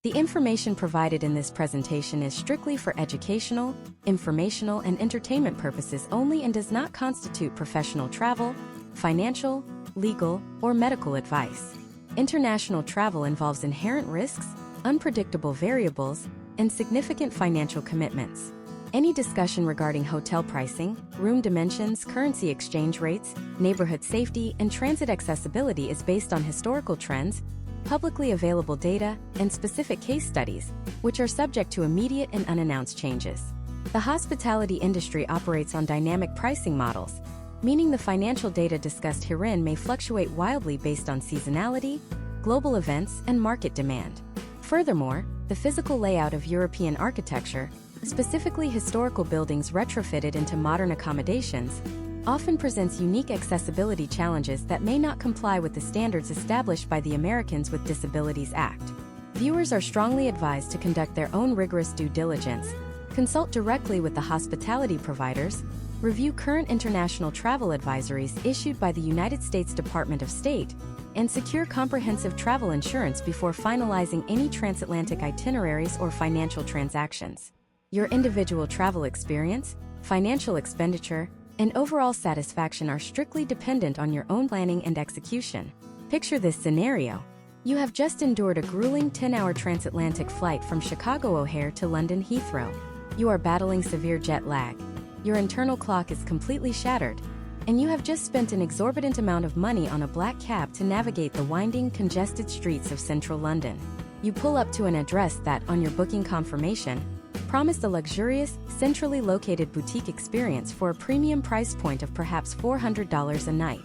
The information provided in this presentation is strictly for educational, informational, and entertainment purposes only and does not constitute professional travel, financial, legal, or medical advice. International travel involves inherent risks, unpredictable variables, and significant financial commitments. Any discussion regarding hotel pricing, room dimensions, currency exchange rates, neighborhood safety, and transit accessibility is based on historical trends, publicly available data, and specific case studies, which are subject to immediate and unannounced changes. The hospitality industry operates on dynamic pricing models, meaning the financial data discussed herein may fluctuate wildly based on seasonality, global events, and market demand. Furthermore, the physical layout of European architecture, specifically historical buildings retrofitted into modern accommodations, often presents unique accessibility challenges that may not comply with the standards established by the Americans with Disabilities Act. Viewers are strongly advised to conduct their own rigorous due diligence, consult directly with the hospitality providers, review current international travel advisories issued by the United States Department of State, and secure comprehensive travel insurance before finalizing any transatlantic itineraries or financial transactions. Your individual travel experience, financial expenditure, and overall satisfaction are strictly dependent on your own planning and execution. Picture this scenario. You have just endured a grueling 10-hour transatlantic flight from Chicago O'Hare to London Heathrow. You are battling severe jet lag. Your internal clock is completely shattered, and you have just spent an exorbitant amount of money on a black cab to navigate the winding, congested streets of central London. You pull up to an address that, on your booking confirmation, promised a luxurious, centrally located boutique experience for a premium price point of perhaps $400 a night.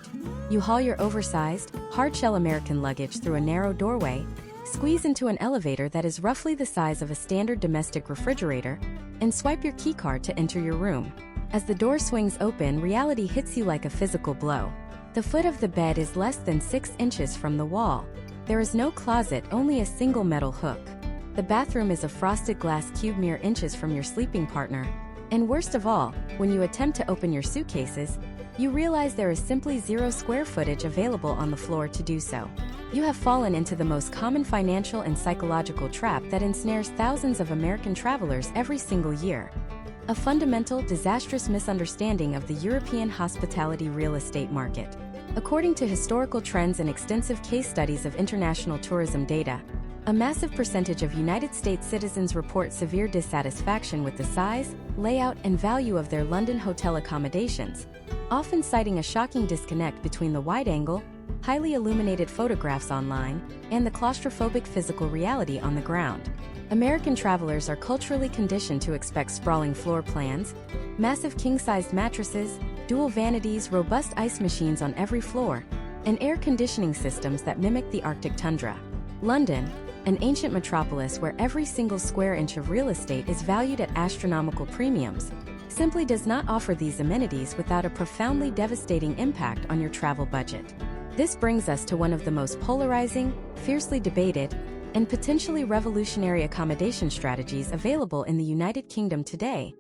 You haul your oversized, hard-shell American luggage through a narrow doorway, squeeze into an elevator that is roughly the size of a standard domestic refrigerator, and swipe your keycard to enter your room. As the door swings open, reality hits you like a physical blow. The foot of the bed is less than 6 inches from the wall. There is no closet, only a single metal hook. The bathroom is a frosted glass cube mere inches from your sleeping partner. And worst of all, when you attempt to open your suitcases, you realize there is simply 0 square footage available on the floor to do so. You have fallen into the most common financial and psychological trap that ensnares thousands of American travelers every single year. A fundamental, disastrous misunderstanding of the European hospitality real estate market. According to historical trends and extensive case studies of international tourism data, a massive percentage of United States citizens report severe dissatisfaction with the size, layout, and value of their London hotel accommodations, often citing a shocking disconnect between the wide-angle, highly illuminated photographs online and the claustrophobic physical reality on the ground. American travelers are culturally conditioned to expect sprawling floor plans, massive king-sized mattresses, dual vanities, robust ice machines on every floor, and air conditioning systems that mimic the Arctic tundra. London, an ancient metropolis where every single square inch of real estate is valued at astronomical premiums, simply does not offer these amenities without a profoundly devastating impact on your travel budget. This brings us to one of the most polarizing, fiercely debated, and potentially revolutionary accommodation strategies available in the United Kingdom today,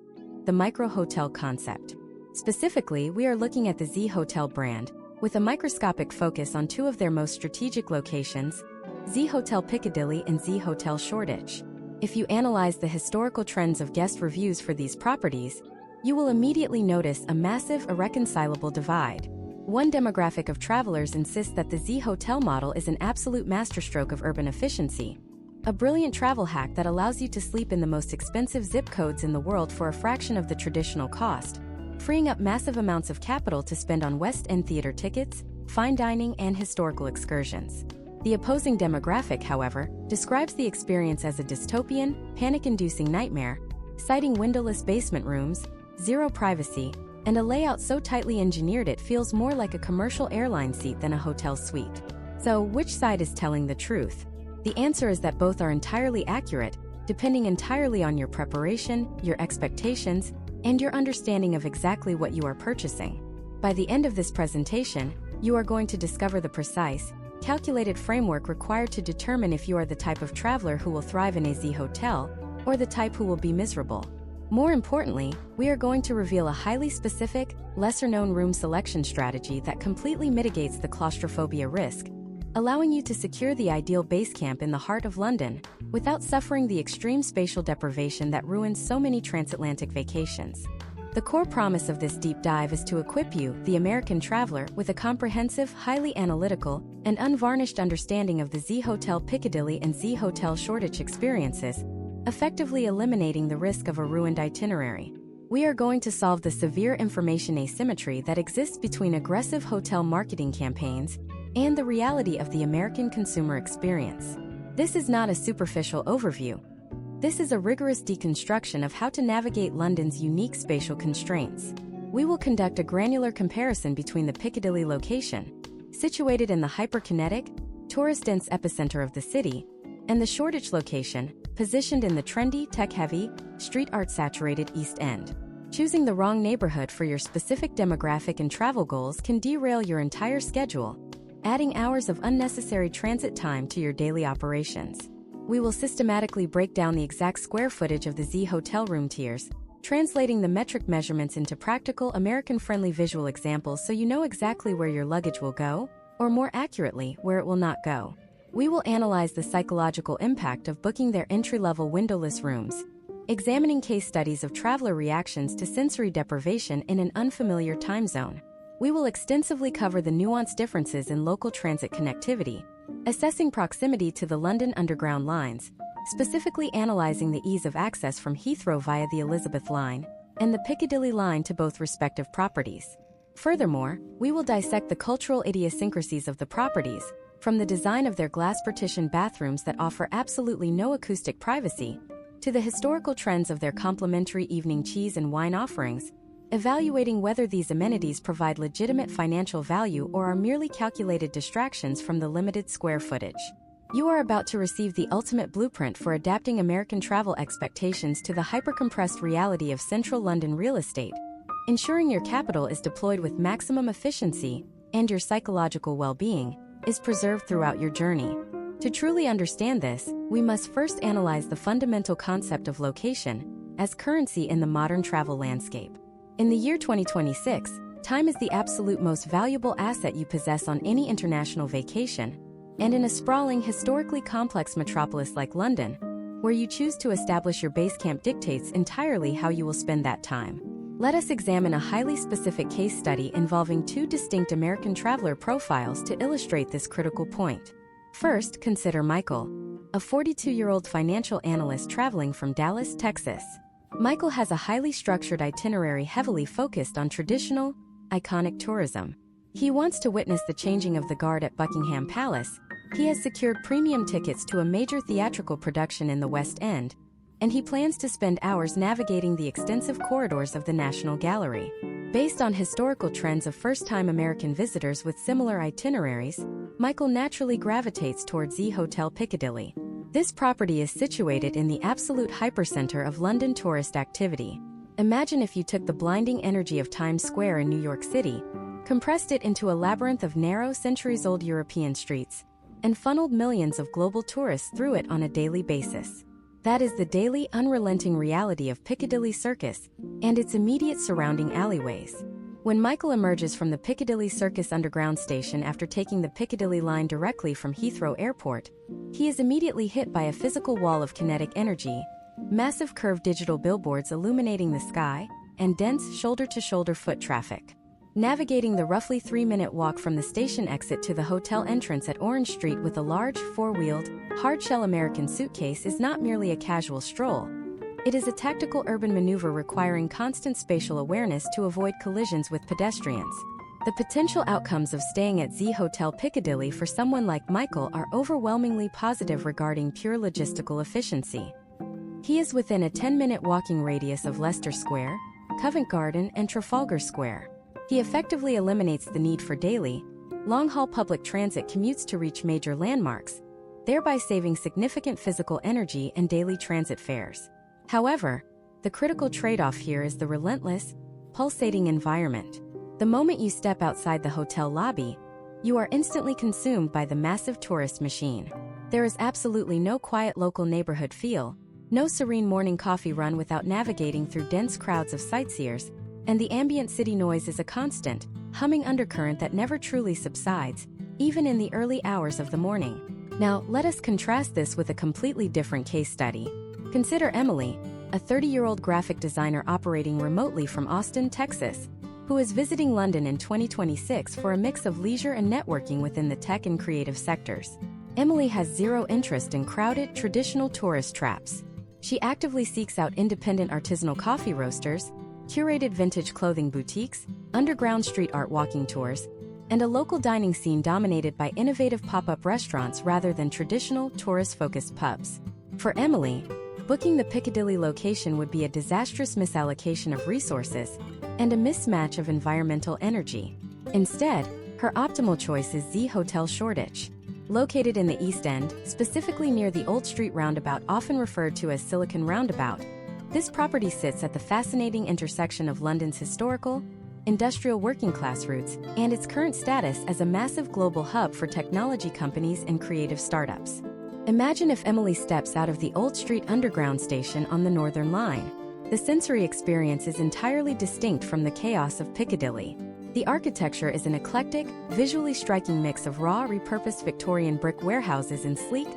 the micro-hotel concept. Specifically, we are looking at the Z Hotel brand, with a microscopic focus on 2 of their most strategic locations, Z Hotel Piccadilly and Z Hotel Shoreditch. If you analyze the historical trends of guest reviews for these properties, you will immediately notice a massive, irreconcilable divide. One demographic of travelers insists that the Z Hotel model is an absolute masterstroke of urban efficiency, a brilliant travel hack that allows you to sleep in the most expensive zip codes in the world for a fraction of the traditional cost, freeing up massive amounts of capital to spend on West End theater tickets, fine dining, and historical excursions. The opposing demographic, however, describes the experience as a dystopian, panic-inducing nightmare, citing windowless basement rooms, zero privacy, and a layout so tightly engineered it feels more like a commercial airline seat than a hotel suite. So, which side is telling the truth? The answer is that both are entirely accurate, depending entirely on your preparation, your expectations, and your understanding of exactly what you are purchasing. By the end of this presentation, you are going to discover the precise, calculated framework required to determine if you are the type of traveler who will thrive in a Z hotel, or the type who will be miserable. More importantly, we are going to reveal a highly specific, lesser-known room selection strategy that completely mitigates the claustrophobia risk, allowing you to secure the ideal base camp in the heart of London, without suffering the extreme spatial deprivation that ruins so many transatlantic vacations. The core promise of this deep dive is to equip you, the American traveler, with a comprehensive, highly analytical, and unvarnished understanding of the Z Hotel Piccadilly and Z Hotel Shoreditch experiences, effectively eliminating the risk of a ruined itinerary. We are going to solve the severe information asymmetry that exists between aggressive hotel marketing campaigns and the reality of the American consumer experience. This is not a superficial overview. This is a rigorous deconstruction of how to navigate London's unique spatial constraints. We will conduct a granular comparison between the Piccadilly location, situated in the hyperkinetic, tourist-dense epicenter of the city, and the Shoreditch location, positioned in the trendy, tech-heavy, street art-saturated East End. Choosing the wrong neighborhood for your specific demographic and travel goals can derail your entire schedule, adding hours of unnecessary transit time to your daily operations. We will systematically break down the exact square footage of the Z hotel room tiers, translating the metric measurements into practical, American-friendly visual examples so you know exactly where your luggage will go, or more accurately, where it will not go. We will analyze the psychological impact of booking their entry-level windowless rooms, examining case studies of traveler reactions to sensory deprivation in an unfamiliar time zone. We will extensively cover the nuanced differences in local transit connectivity, assessing proximity to the London Underground lines, specifically analyzing the ease of access from Heathrow via the Elizabeth line and the Piccadilly line to both respective properties. Furthermore, we will dissect the cultural idiosyncrasies of the properties, from the design of their glass-partitioned bathrooms that offer absolutely no acoustic privacy, to the historical trends of their complimentary evening cheese and wine offerings, evaluating whether these amenities provide legitimate financial value or are merely calculated distractions from the limited square footage. You are about to receive the ultimate blueprint for adapting American travel expectations to the hyper-compressed reality of central London real estate, ensuring your capital is deployed with maximum efficiency and your psychological well-being is preserved throughout your journey. To truly understand this, we must first analyze the fundamental concept of location as currency in the modern travel landscape. In the year 2026, time is the absolute most valuable asset you possess on any international vacation, and in a sprawling, historically complex metropolis like London, where you choose to establish your base camp dictates entirely how you will spend that time. Let us examine a highly specific case study involving two distinct American traveler profiles to illustrate this critical point. First, consider Michael, a 42-year-old financial analyst traveling from Dallas, Texas. Michael has a highly structured itinerary heavily focused on traditional, iconic tourism. He wants to witness the changing of the guard at Buckingham Palace. He has secured premium tickets to a major theatrical production in the West End, and he plans to spend hours navigating the extensive corridors of the National Gallery. Based on historical trends of first-time American visitors with similar itineraries, Michael naturally gravitates towards Z Hotel Piccadilly. This property is situated in the absolute hypercenter of London tourist activity. Imagine if you took the blinding energy of Times Square in New York City, compressed it into a labyrinth of narrow, centuries-old European streets, and funneled millions of global tourists through it on a daily basis. That is the daily, unrelenting reality of Piccadilly Circus and its immediate surrounding alleyways. When Michael emerges from the Piccadilly Circus Underground station after taking the Piccadilly line directly from Heathrow Airport, he is immediately hit by a physical wall of kinetic energy, massive curved digital billboards illuminating the sky, and dense shoulder-to-shoulder foot traffic. Navigating the roughly 3-minute walk from the station exit to the hotel entrance at Orange Street with a large, four-wheeled, hard-shell American suitcase is not merely a casual stroll. It is a tactical urban maneuver requiring constant spatial awareness to avoid collisions with pedestrians. The potential outcomes of staying at Z Hotel Piccadilly for someone like Michael are overwhelmingly positive regarding pure logistical efficiency. He is within a 10-minute walking radius of Leicester Square, Covent Garden, and Trafalgar Square. He effectively eliminates the need for daily, long-haul public transit commutes to reach major landmarks, thereby saving significant physical energy and daily transit fares. However, the critical trade-off here is the relentless, pulsating environment. The moment you step outside the hotel lobby, you are instantly consumed by the massive tourist machine. There is absolutely no quiet local neighborhood feel, no serene morning coffee run without navigating through dense crowds of sightseers, and the ambient city noise is a constant, humming undercurrent that never truly subsides, even in the early hours of the morning. Now, let us contrast this with a completely different case study. Consider Emily, a 30-year-old graphic designer operating remotely from Austin, Texas, who is visiting London in 2026 for a mix of leisure and networking within the tech and creative sectors. Emily has zero interest in crowded, traditional tourist traps. She actively seeks out independent artisanal coffee roasters, curated vintage clothing boutiques, underground street art walking tours, and a local dining scene dominated by innovative pop-up restaurants rather than traditional, tourist-focused pubs. For Emily, booking the Piccadilly location would be a disastrous misallocation of resources and a mismatch of environmental energy. Instead, her optimal choice is Z Hotel Shoreditch. Located in the East End, specifically near the Old Street roundabout often referred to as Silicon Roundabout, this property sits at the fascinating intersection of London's historical, industrial working-class roots and its current status as a massive global hub for technology companies and creative startups. Imagine if Emily steps out of the Old Street Underground station on the Northern Line. The sensory experience is entirely distinct from the chaos of Piccadilly. The architecture is an eclectic, visually striking mix of raw, repurposed Victorian brick warehouses and sleek,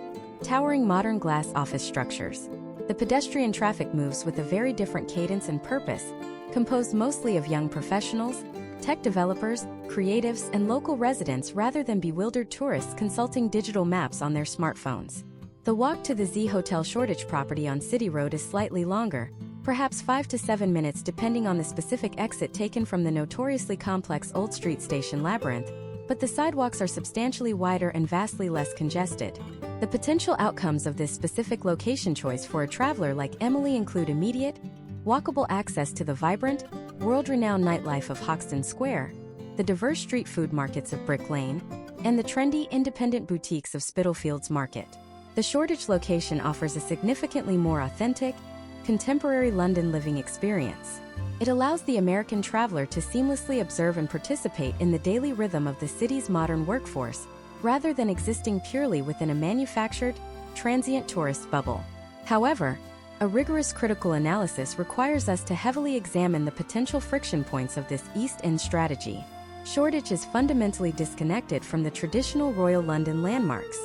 towering modern glass office structures. The pedestrian traffic moves with a very different cadence and purpose, composed mostly of young professionals, tech developers, creatives, and local residents rather than bewildered tourists consulting digital maps on their smartphones. The walk to the Z Hotel Shoreditch property on City Road is slightly longer, perhaps 5 to 7 minutes depending on the specific exit taken from the notoriously complex Old Street Station labyrinth, but the sidewalks are substantially wider and vastly less congested. The potential outcomes of this specific location choice for a traveler like Emily include immediate, walkable access to the vibrant, world-renowned nightlife of Hoxton Square, the diverse street food markets of Brick Lane, and the trendy independent boutiques of Spitalfields Market. The Shoreditch location offers a significantly more authentic, contemporary London living experience. It allows the American traveler to seamlessly observe and participate in the daily rhythm of the city's modern workforce, rather than existing purely within a manufactured, transient tourist bubble. However, a rigorous critical analysis requires us to heavily examine the potential friction points of this East End strategy. Shoreditch is fundamentally disconnected from the traditional Royal London landmarks.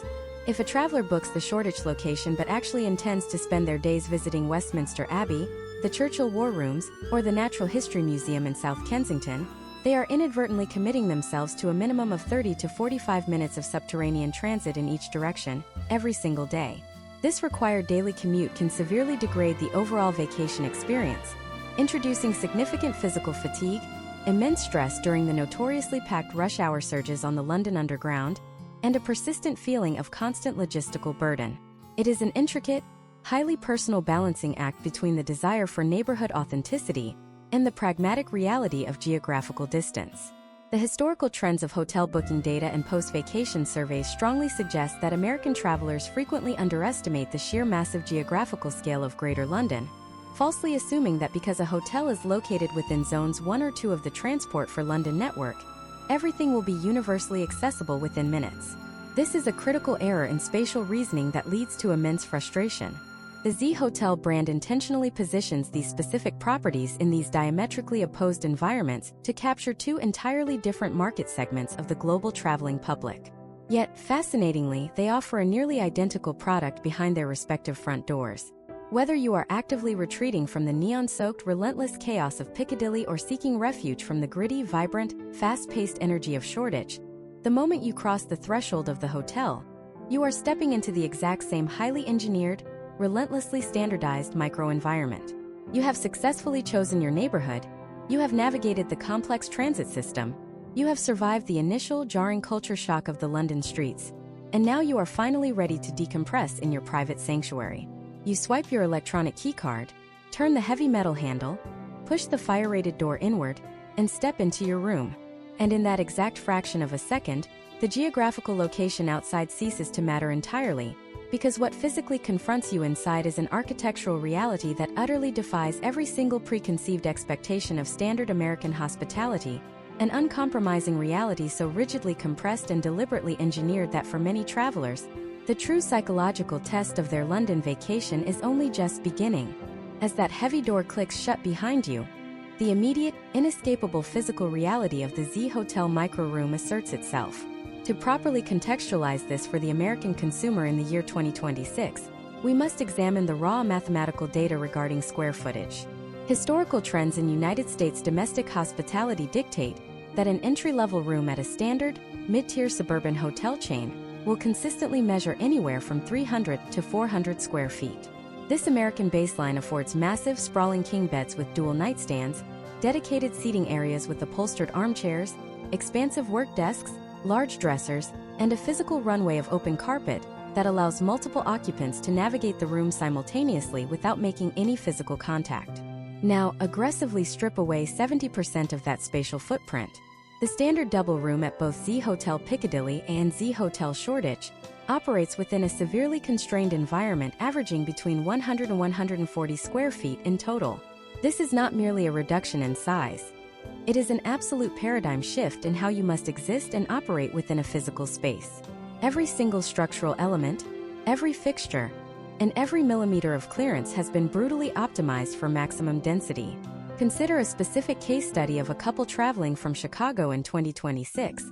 If a traveler books the Shoreditch location but actually intends to spend their days visiting Westminster Abbey, the Churchill War Rooms, or the Natural History Museum in South Kensington, they are inadvertently committing themselves to a minimum of 30 to 45 minutes of subterranean transit in each direction, every single day. This required daily commute can severely degrade the overall vacation experience, introducing significant physical fatigue, immense stress during the notoriously packed rush hour surges on the London Underground, and a persistent feeling of constant logistical burden. It is an intricate, highly personal balancing act between the desire for neighborhood authenticity and the pragmatic reality of geographical distance. The historical trends of hotel booking data and post-vacation surveys strongly suggest that American travelers frequently underestimate the sheer massive geographical scale of Greater London, falsely assuming that because a hotel is located within Zones 1 or 2 of the Transport for London network, everything will be universally accessible within minutes. This is a critical error in spatial reasoning that leads to immense frustration. The Z Hotel brand intentionally positions these specific properties in these diametrically opposed environments to capture two entirely different market segments of the global traveling public. Yet, fascinatingly, they offer a nearly identical product behind their respective front doors. Whether you are actively retreating from the neon-soaked, relentless chaos of Piccadilly or seeking refuge from the gritty, vibrant, fast-paced energy of Shoreditch, the moment you cross the threshold of the hotel, you are stepping into the exact same highly engineered, relentlessly standardized microenvironment. You have successfully chosen your neighborhood, you have navigated the complex transit system, you have survived the initial jarring culture shock of the London streets, and now you are finally ready to decompress in your private sanctuary. You swipe your electronic keycard, turn the heavy metal handle, push the fire-rated door inward, and step into your room. And in that exact fraction of a second, the geographical location outside ceases to matter entirely, because what physically confronts you inside is an architectural reality that utterly defies every single preconceived expectation of standard American hospitality, an uncompromising reality so rigidly compressed and deliberately engineered that for many travelers, the true psychological test of their London vacation is only just beginning. As that heavy door clicks shut behind you, the immediate, inescapable physical reality of the Z Hotel micro room asserts itself. To properly contextualize this for the American consumer in the year 2026, we must examine the raw mathematical data regarding square footage. Historical trends in United States domestic hospitality dictate that an entry-level room at a standard, mid-tier suburban hotel chain will consistently measure anywhere from 300 to 400 square feet. This American baseline affords massive, sprawling king beds with dual nightstands, dedicated seating areas with upholstered armchairs, expansive work desks, large dressers, and a physical runway of open carpet that allows multiple occupants to navigate the room simultaneously without making any physical contact. Now, aggressively strip away 70% of that spatial footprint. The standard double room at both Z Hotel Piccadilly and Z Hotel Shoreditch operates within a severely constrained environment averaging between 100 and 140 square feet in total. This is not merely a reduction in size. It is an absolute paradigm shift in how you must exist and operate within a physical space. Every single structural element, every fixture, and every millimeter of clearance has been brutally optimized for maximum density. Consider a specific case study of a couple traveling from Chicago in 2026.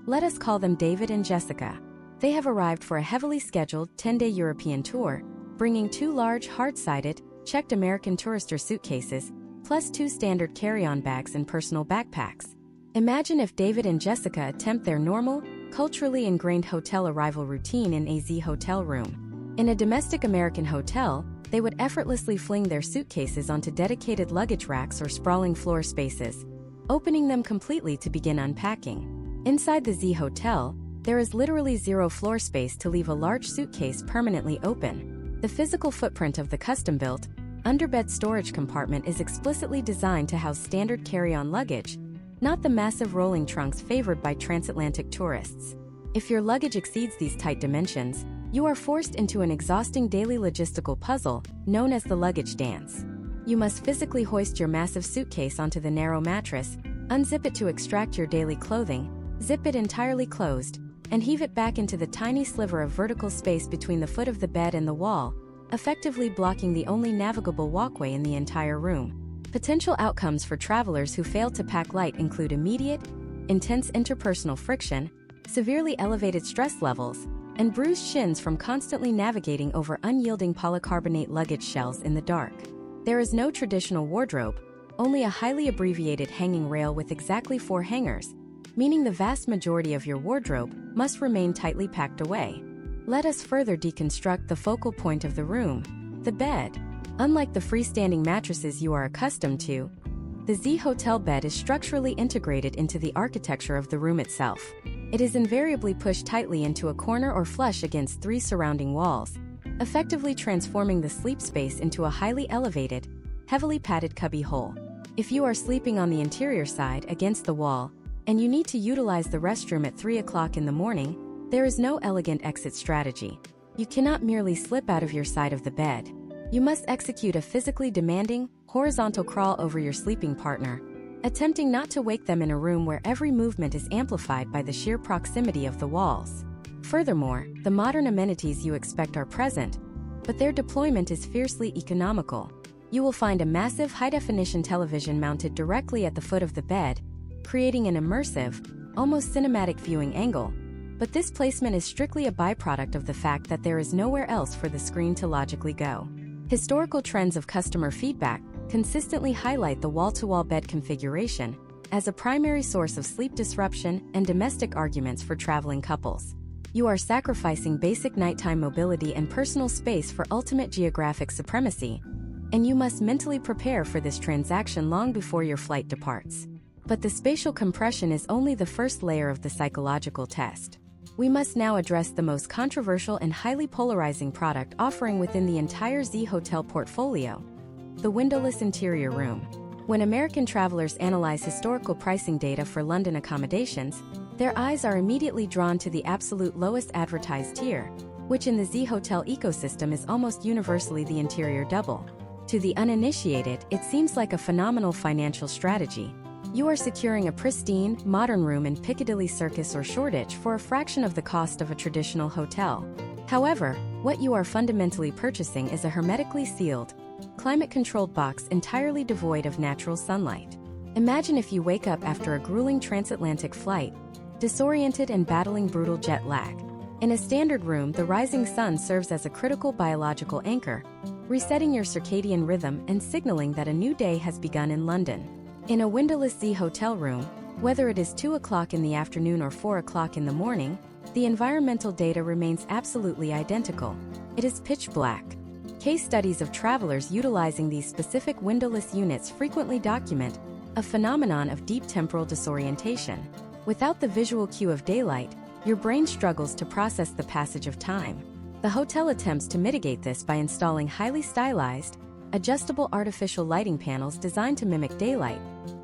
Let us call them David and Jessica. They have arrived for a heavily scheduled 10-day European tour, bringing 2 large, hard-sided, checked American Tourister suitcases, plus 2 standard carry-on bags and personal backpacks. Imagine if David and Jessica attempt their normal, culturally ingrained hotel arrival routine in a Z hotel room. In a domestic American hotel, they would effortlessly fling their suitcases onto dedicated luggage racks or sprawling floor spaces, opening them completely to begin unpacking. Inside the Z hotel, there is literally zero floor space to leave a large suitcase permanently open. The physical footprint of the custom-built, underbed storage compartment is explicitly designed to house standard carry-on luggage, not the massive rolling trunks favored by transatlantic tourists. If your luggage exceeds these tight dimensions, you are forced into an exhausting daily logistical puzzle known as the luggage dance. You must physically hoist your massive suitcase onto the narrow mattress, unzip it to extract your daily clothing, zip it entirely closed, and heave it back into the tiny sliver of vertical space between the foot of the bed and the wall, effectively blocking the only navigable walkway in the entire room. Potential outcomes for travelers who fail to pack light include immediate, intense interpersonal friction, severely elevated stress levels, and bruised shins from constantly navigating over unyielding polycarbonate luggage shells in the dark. There is no traditional wardrobe, only a highly abbreviated hanging rail with exactly 4 hangers, meaning the vast majority of your wardrobe must remain tightly packed away. Let us further deconstruct the focal point of the room, the bed. Unlike the freestanding mattresses you are accustomed to, the Z Hotel bed is structurally integrated into the architecture of the room itself. It is invariably pushed tightly into a corner or flush against 3 surrounding walls, effectively transforming the sleep space into a highly elevated, heavily padded cubby hole. If you are sleeping on the interior side against the wall, and you need to utilize the restroom at 3 o'clock in the morning, there is no elegant exit strategy. You cannot merely slip out of your side of the bed. You must execute a physically demanding, horizontal crawl over your sleeping partner, attempting not to wake them in a room where every movement is amplified by the sheer proximity of the walls. Furthermore, the modern amenities you expect are present, but their deployment is fiercely economical. You will find a massive high-definition television mounted directly at the foot of the bed, creating an immersive, almost cinematic viewing angle. But this placement is strictly a byproduct of the fact that there is nowhere else for the screen to logically go. Historical trends of customer feedback consistently highlight the wall-to-wall bed configuration as a primary source of sleep disruption and domestic arguments for traveling couples. You are sacrificing basic nighttime mobility and personal space for ultimate geographic supremacy, and you must mentally prepare for this transaction long before your flight departs. But the spatial compression is only the first layer of the psychological test. We must now address the most controversial and highly polarizing product offering within the entire Z Hotel portfolio: the windowless interior room. When American travelers analyze historical pricing data for London accommodations, their eyes are immediately drawn to the absolute lowest advertised tier, which in the Z Hotel ecosystem is almost universally the interior double. To the uninitiated, it seems like a phenomenal financial strategy. You are securing a pristine, modern room in Piccadilly Circus or Shoreditch for a fraction of the cost of a traditional hotel. However, what you are fundamentally purchasing is a hermetically sealed, climate-controlled box entirely devoid of natural sunlight. Imagine if you wake up after a grueling transatlantic flight, disoriented and battling brutal jet lag. In a standard room, the rising sun serves as a critical biological anchor, resetting your circadian rhythm and signaling that a new day has begun in London. In a windowless Z hotel room, whether it is 2 o'clock in the afternoon or 4 o'clock in the morning, the environmental data remains absolutely identical. It is pitch black. Case studies of travelers utilizing these specific windowless units frequently document a phenomenon of deep temporal disorientation. Without the visual cue of daylight, your brain struggles to process the passage of time. The hotel attempts to mitigate this by installing highly stylized, adjustable artificial lighting panels designed to mimic daylight,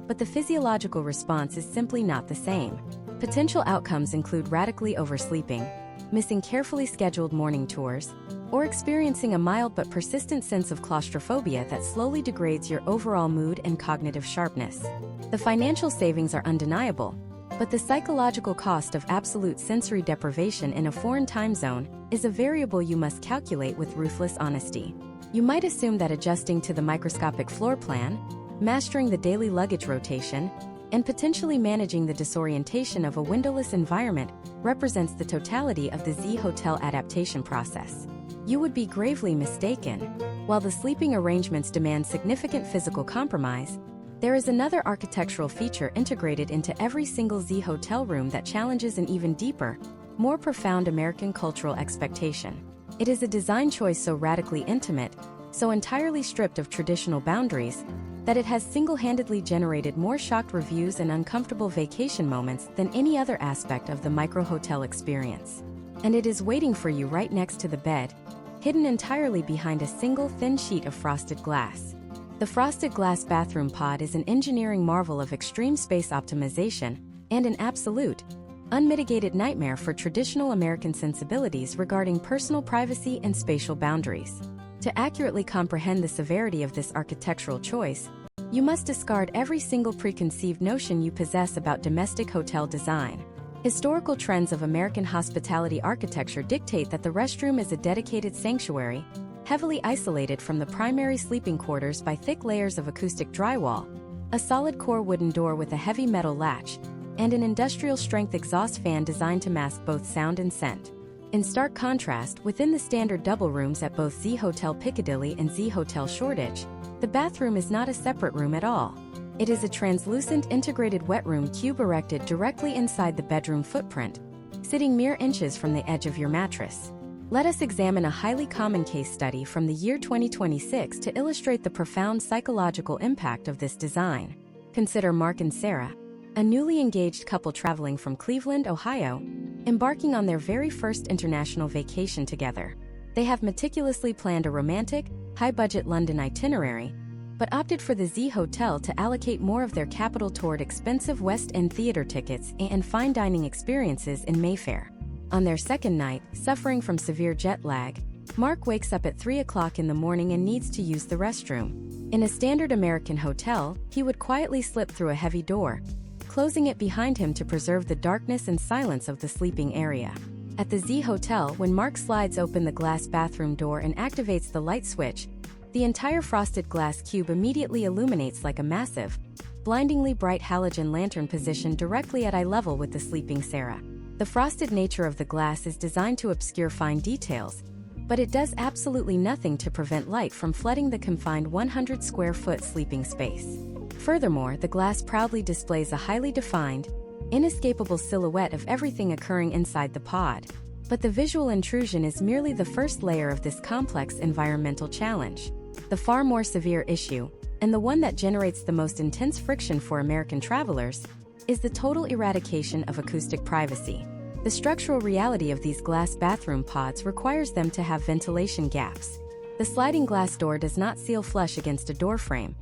but the physiological response is simply not the same. Potential outcomes include radically oversleeping, missing carefully scheduled morning tours, or experiencing a mild but persistent sense of claustrophobia that slowly degrades your overall mood and cognitive sharpness. The financial savings are undeniable, but the psychological cost of absolute sensory deprivation in a foreign time zone is a variable you must calculate with ruthless honesty. You might assume that adjusting to the microscopic floor plan, mastering the daily luggage rotation, and potentially managing the disorientation of a windowless environment represents the totality of the Z Hotel adaptation process. You would be gravely mistaken. While the sleeping arrangements demand significant physical compromise, there is another architectural feature integrated into every single Z hotel room that challenges an even deeper, more profound American cultural expectation. It is a design choice so radically intimate, so entirely stripped of traditional boundaries, that it has single-handedly generated more shocked reviews and uncomfortable vacation moments than any other aspect of the micro-hotel experience. And it is waiting for you right next to the bed, hidden entirely behind a single thin sheet of frosted glass. The frosted glass bathroom pod is an engineering marvel of extreme space optimization and an absolute, unmitigated nightmare for traditional American sensibilities regarding personal privacy and spatial boundaries. To accurately comprehend the severity of this architectural choice, you must discard every single preconceived notion you possess about domestic hotel design. Historical trends of American hospitality architecture dictate that the restroom is a dedicated sanctuary, heavily isolated from the primary sleeping quarters by thick layers of acoustic drywall, a solid core wooden door with a heavy metal latch, and an industrial-strength exhaust fan designed to mask both sound and scent. In stark contrast, within the standard double rooms at both Z Hotel Piccadilly and Z Hotel Shoreditch, the bathroom is not a separate room at all. It is a translucent integrated wet room cube erected directly inside the bedroom footprint, sitting mere inches from the edge of your mattress. Let us examine a highly common case study from the year 2026 to illustrate the profound psychological impact of this design. Consider Mark and Sarah, a newly engaged couple traveling from Cleveland, Ohio, embarking on their very first international vacation together. They have meticulously planned a romantic, high-budget London itinerary, but opted for the Z Hotel to allocate more of their capital toward expensive West End theater tickets and fine dining experiences in Mayfair. On their second night, suffering from severe jet lag, Mark wakes up at 3 o'clock in the morning and needs to use the restroom. In a standard American hotel, he would quietly slip through a heavy door, closing it behind him to preserve the darkness and silence of the sleeping area. At the Z Hotel, when Mark slides open the glass bathroom door and activates the light switch, the entire frosted glass cube immediately illuminates like a massive, blindingly bright halogen lantern positioned directly at eye level with the sleeping Sarah. The frosted nature of the glass is designed to obscure fine details, but it does absolutely nothing to prevent light from flooding the confined 100-square-foot sleeping space. Furthermore, the glass proudly displays a highly defined, inescapable silhouette of everything occurring inside the pod. But the visual intrusion is merely the first layer of this complex environmental challenge. The far more severe issue, and the one that generates the most intense friction for American travelers, is the total eradication of acoustic privacy. The structural reality of these glass bathroom pods requires them to have ventilation gaps. The sliding glass door does not seal flush against a door frame.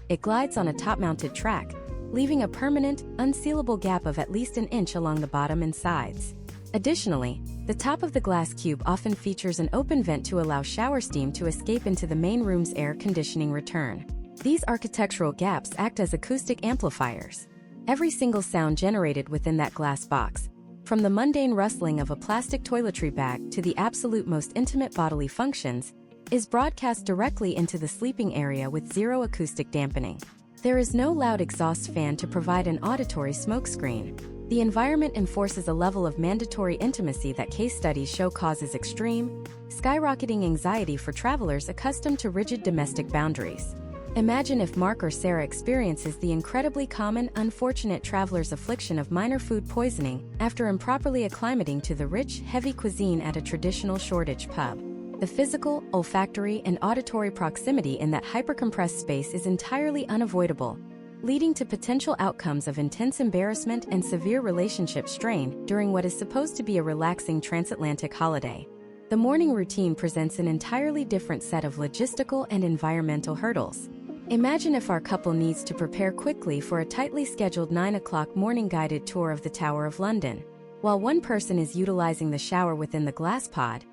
It glides on a top-mounted track, leaving a permanent, unsealable gap of at least an inch along the bottom and sides. Additionally, the top of the glass cube often features an open vent to allow shower steam to escape into the main room's air conditioning return. These architectural gaps act as acoustic amplifiers. Every single sound generated within that glass box, from the mundane rustling of a plastic toiletry bag to the absolute most intimate bodily functions, is broadcast directly into the sleeping area with zero acoustic dampening. There is no loud exhaust fan to provide an auditory smokescreen. The environment enforces a level of mandatory intimacy that case studies show causes extreme, skyrocketing anxiety for travelers accustomed to rigid domestic boundaries. Imagine if Mark or Sarah experiences the incredibly common, unfortunate traveler's affliction of minor food poisoning after improperly acclimating to the rich, heavy cuisine at a traditional Shoreditch pub. The physical, olfactory, and auditory proximity in that hypercompressed space is entirely unavoidable, leading to potential outcomes of intense embarrassment and severe relationship strain during what is supposed to be a relaxing transatlantic holiday. The morning routine presents an entirely different set of logistical and environmental hurdles. Imagine if our couple needs to prepare quickly for a tightly scheduled 9 o'clock morning guided tour of the Tower of London. While one person is utilizing the shower within the glass pod,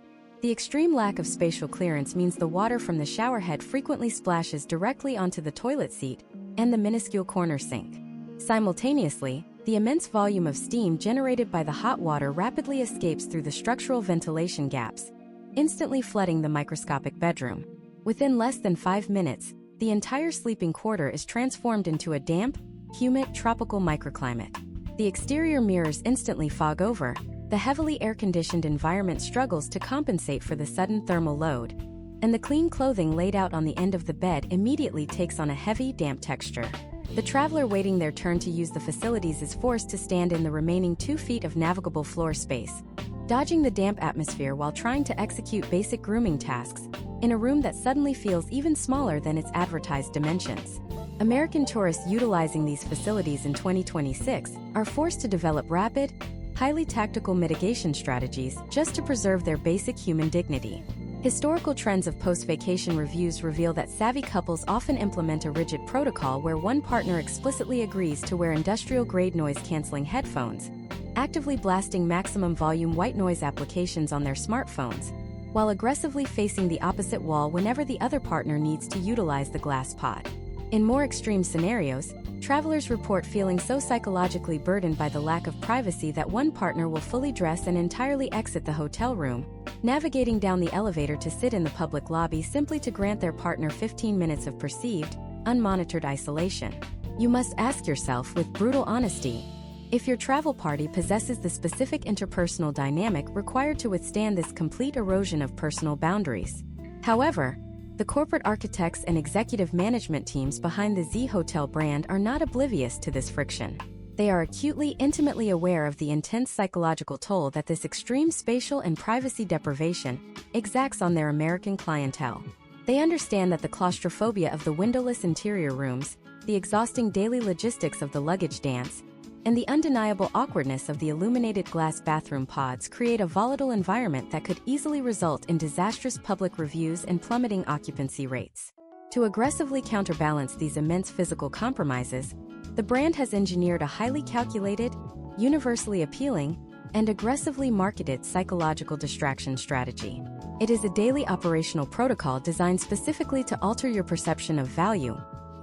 the extreme lack of spatial clearance means the water from the shower head frequently splashes directly onto the toilet seat and the minuscule corner sink. Simultaneously, the immense volume of steam generated by the hot water rapidly escapes through the structural ventilation gaps, instantly flooding the microscopic bedroom. Within less than 5 minutes, the entire sleeping quarter is transformed into a damp, humid, tropical microclimate. The exterior mirrors instantly fog over, the heavily air-conditioned environment struggles to compensate for the sudden thermal load, and the clean clothing laid out on the end of the bed immediately takes on a heavy, damp texture. The traveler waiting their turn to use the facilities is forced to stand in the remaining 2 feet of navigable floor space, dodging the damp atmosphere while trying to execute basic grooming tasks, in a room that suddenly feels even smaller than its advertised dimensions. American tourists utilizing these facilities in 2026 are forced to develop rapid, highly tactical mitigation strategies just to preserve their basic human dignity. Historical trends of post-vacation reviews reveal that savvy couples often implement a rigid protocol where one partner explicitly agrees to wear industrial-grade noise-canceling headphones, actively blasting maximum volume white noise applications on their smartphones, while aggressively facing the opposite wall whenever the other partner needs to utilize the glass pod. In more extreme scenarios, travelers report feeling so psychologically burdened by the lack of privacy that one partner will fully dress and entirely exit the hotel room, navigating down the elevator to sit in the public lobby simply to grant their partner 15 minutes of perceived, unmonitored isolation. You must ask yourself with brutal honesty, if your travel party possesses the specific interpersonal dynamic required to withstand this complete erosion of personal boundaries. However, the corporate architects and executive management teams behind the Z Hotel brand are not oblivious to this friction. They are acutely, intimately aware of the intense psychological toll that this extreme spatial and privacy deprivation exacts on their American clientele. They understand that the claustrophobia of the windowless interior rooms, the exhausting daily logistics of the luggage dance, and the undeniable awkwardness of the illuminated glass bathroom pods create a volatile environment that could easily result in disastrous public reviews and plummeting occupancy rates. To aggressively counterbalance these immense physical compromises, the brand has engineered a highly calculated, universally appealing, and aggressively marketed psychological distraction strategy. It is a daily operational protocol designed specifically to alter your perception of value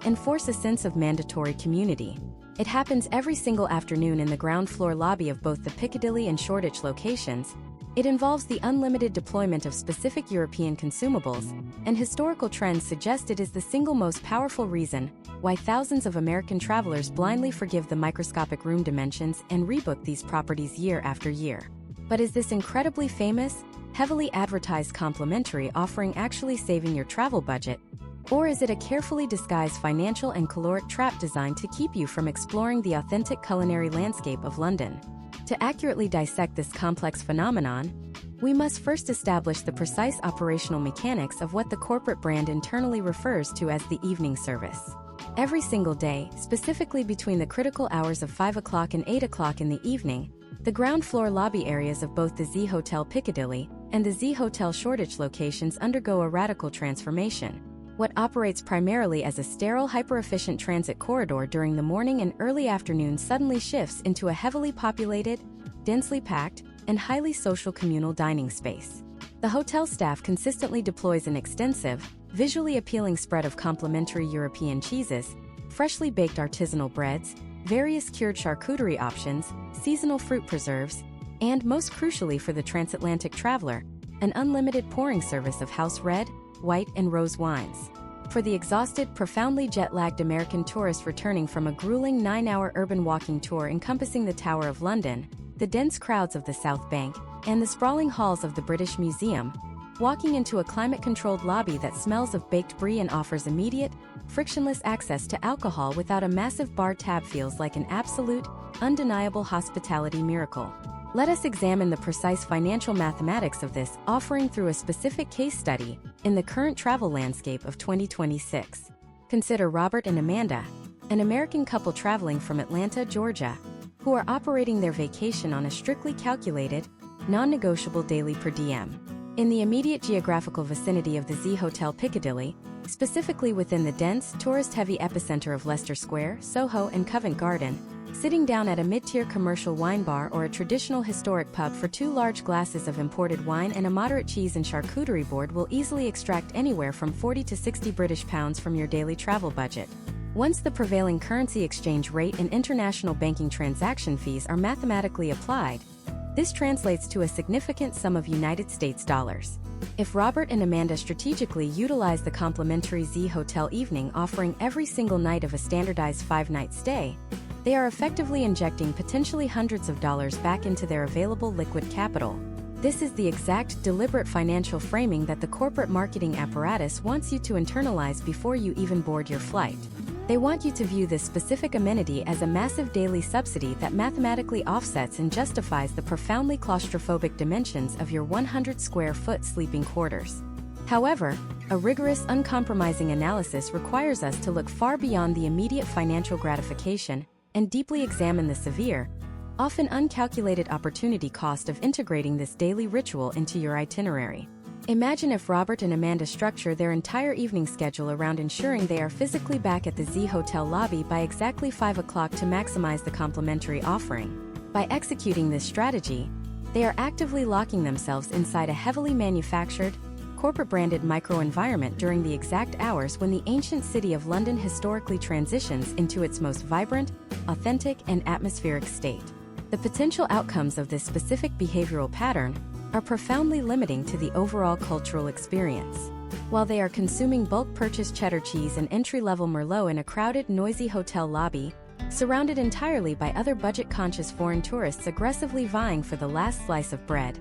and force a sense of mandatory community. It happens every single afternoon in the ground floor lobby of both the Piccadilly and Shoreditch locations. It involves the unlimited deployment of specific European consumables, and historical trends suggest it is the single most powerful reason why thousands of American travelers blindly forgive the microscopic room dimensions and rebook these properties year after year. But is this incredibly famous, heavily advertised complimentary offering actually saving your travel budget? Or is it a carefully disguised financial and caloric trap designed to keep you from exploring the authentic culinary landscape of London? To accurately dissect this complex phenomenon, we must first establish the precise operational mechanics of what the corporate brand internally refers to as the evening service. Every single day, specifically between the critical hours of 5 o'clock and 8 o'clock in the evening, the ground floor lobby areas of both the Z Hotel Piccadilly and the Z Hotel Shoreditch locations undergo a radical transformation. What operates primarily as a sterile, hyper-efficient transit corridor during the morning and early afternoon suddenly shifts into a heavily populated, densely packed, and highly social communal dining space. The hotel staff consistently deploys an extensive, visually appealing spread of complimentary European cheeses, freshly baked artisanal breads, various cured charcuterie options, seasonal fruit preserves, and most crucially for the transatlantic traveler, an unlimited pouring service of house red, white, and rose wines. For the exhausted, profoundly jet-lagged American tourist returning from a grueling 9-hour urban walking tour encompassing the Tower of London, the dense crowds of the South Bank, and the sprawling halls of the British Museum, walking into a climate-controlled lobby that smells of baked brie and offers immediate, frictionless access to alcohol without a massive bar tab feels like an absolute, undeniable hospitality miracle. Let us examine the precise financial mathematics of this offering through a specific case study in the current travel landscape of 2026. Consider Robert and Amanda, an American couple traveling from Atlanta, Georgia, who are operating their vacation on a strictly calculated, non-negotiable daily per diem. In the immediate geographical vicinity of the Z Hotel Piccadilly, specifically within the dense, tourist-heavy epicenter of Leicester Square, Soho, and Covent Garden, sitting down at a mid-tier commercial wine bar or a traditional historic pub for 2 large glasses of imported wine and a moderate cheese and charcuterie board will easily extract anywhere from 40 to 60 British pounds from your daily travel budget. Once the prevailing currency exchange rate and international banking transaction fees are mathematically applied, this translates to a significant sum of United States dollars. If Robert and Amanda strategically utilize the complimentary Z Hotel evening offering every single night of a standardized 5-night stay, they are effectively injecting potentially hundreds of dollars back into their available liquid capital. This is the exact, deliberate financial framing that the corporate marketing apparatus wants you to internalize before you even board your flight. They want you to view this specific amenity as a massive daily subsidy that mathematically offsets and justifies the profoundly claustrophobic dimensions of your 100-square-foot sleeping quarters. However, a rigorous, uncompromising analysis requires us to look far beyond the immediate financial gratification and deeply examine the severe, often uncalculated opportunity cost of integrating this daily ritual into your itinerary. Imagine if Robert and Amanda structure their entire evening schedule around ensuring they are physically back at the Z Hotel lobby by exactly 5 o'clock to maximize the complimentary offering. By executing this strategy, they are actively locking themselves inside a heavily manufactured, corporate-branded microenvironment during the exact hours when the ancient city of London historically transitions into its most vibrant, authentic, and atmospheric state. The potential outcomes of this specific behavioral pattern are profoundly limiting to the overall cultural experience. While they are consuming bulk purchase cheddar cheese and entry-level Merlot in a crowded, noisy hotel lobby, surrounded entirely by other budget-conscious foreign tourists aggressively vying for the last slice of bread,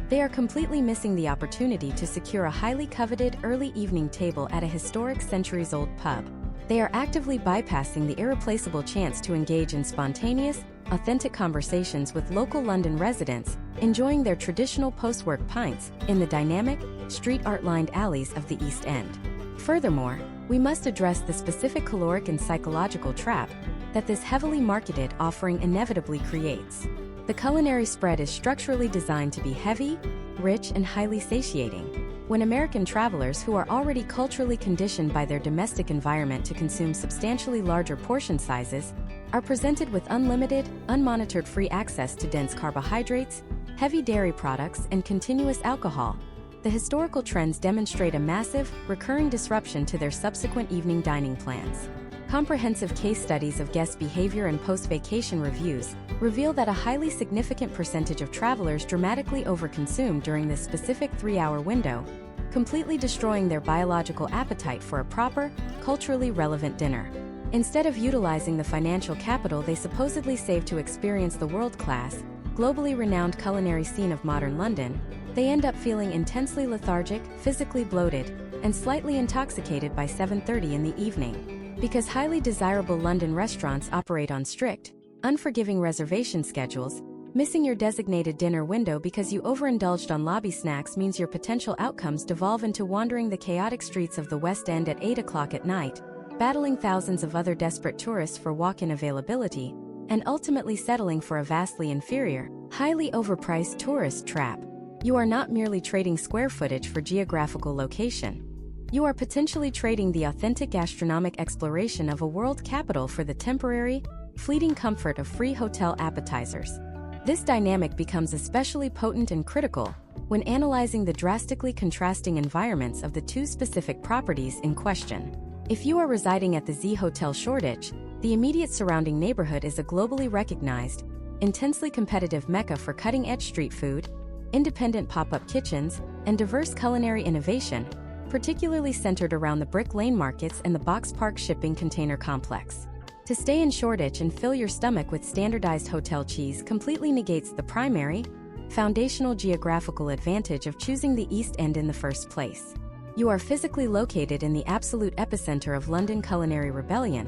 they are completely missing the opportunity to secure a highly coveted early evening table at a historic centuries-old pub. They are actively bypassing the irreplaceable chance to engage in spontaneous, authentic conversations with local London residents, enjoying their traditional post-work pints in the dynamic, street art-lined alleys of the East End. Furthermore, we must address the specific caloric and psychological trap that this heavily marketed offering inevitably creates. The culinary spread is structurally designed to be heavy, rich, and highly satiating. When American travelers who are already culturally conditioned by their domestic environment to consume substantially larger portion sizes, are presented with unlimited, unmonitored free access to dense carbohydrates, heavy dairy products, and continuous alcohol, the historical trends demonstrate a massive, recurring disruption to their subsequent evening dining plans. Comprehensive case studies of guest behavior and post-vacation reviews reveal that a highly significant percentage of travelers dramatically overconsume during this specific 3-hour window, completely destroying their biological appetite for a proper, culturally relevant dinner. Instead of utilizing the financial capital they supposedly save to experience the world-class, globally renowned culinary scene of modern London, they end up feeling intensely lethargic, physically bloated, and slightly intoxicated by 7:30 in the evening. Because highly desirable London restaurants operate on strict, unforgiving reservation schedules, missing your designated dinner window because you overindulged on lobby snacks means your potential outcomes devolve into wandering the chaotic streets of the West End at 8 o'clock at night, battling thousands of other desperate tourists for walk-in availability, and ultimately settling for a vastly inferior, highly overpriced tourist trap. You are not merely trading square footage for geographical location. You are potentially trading the authentic gastronomic exploration of a world capital for the temporary, fleeting comfort of free hotel appetizers. This dynamic becomes especially potent and critical when analyzing the drastically contrasting environments of the two specific properties in question. If you are residing at the Z Hotel Shoreditch, the immediate surrounding neighborhood is a globally recognized, intensely competitive mecca for cutting-edge street food, independent pop-up kitchens, and diverse culinary innovation, particularly centered around the Brick Lane markets and the Box Park shipping container complex. To stay in Shoreditch and fill your stomach with standardized hotel cheese completely negates the primary, foundational geographical advantage of choosing the East End in the first place. You are physically located in the absolute epicenter of London culinary rebellion,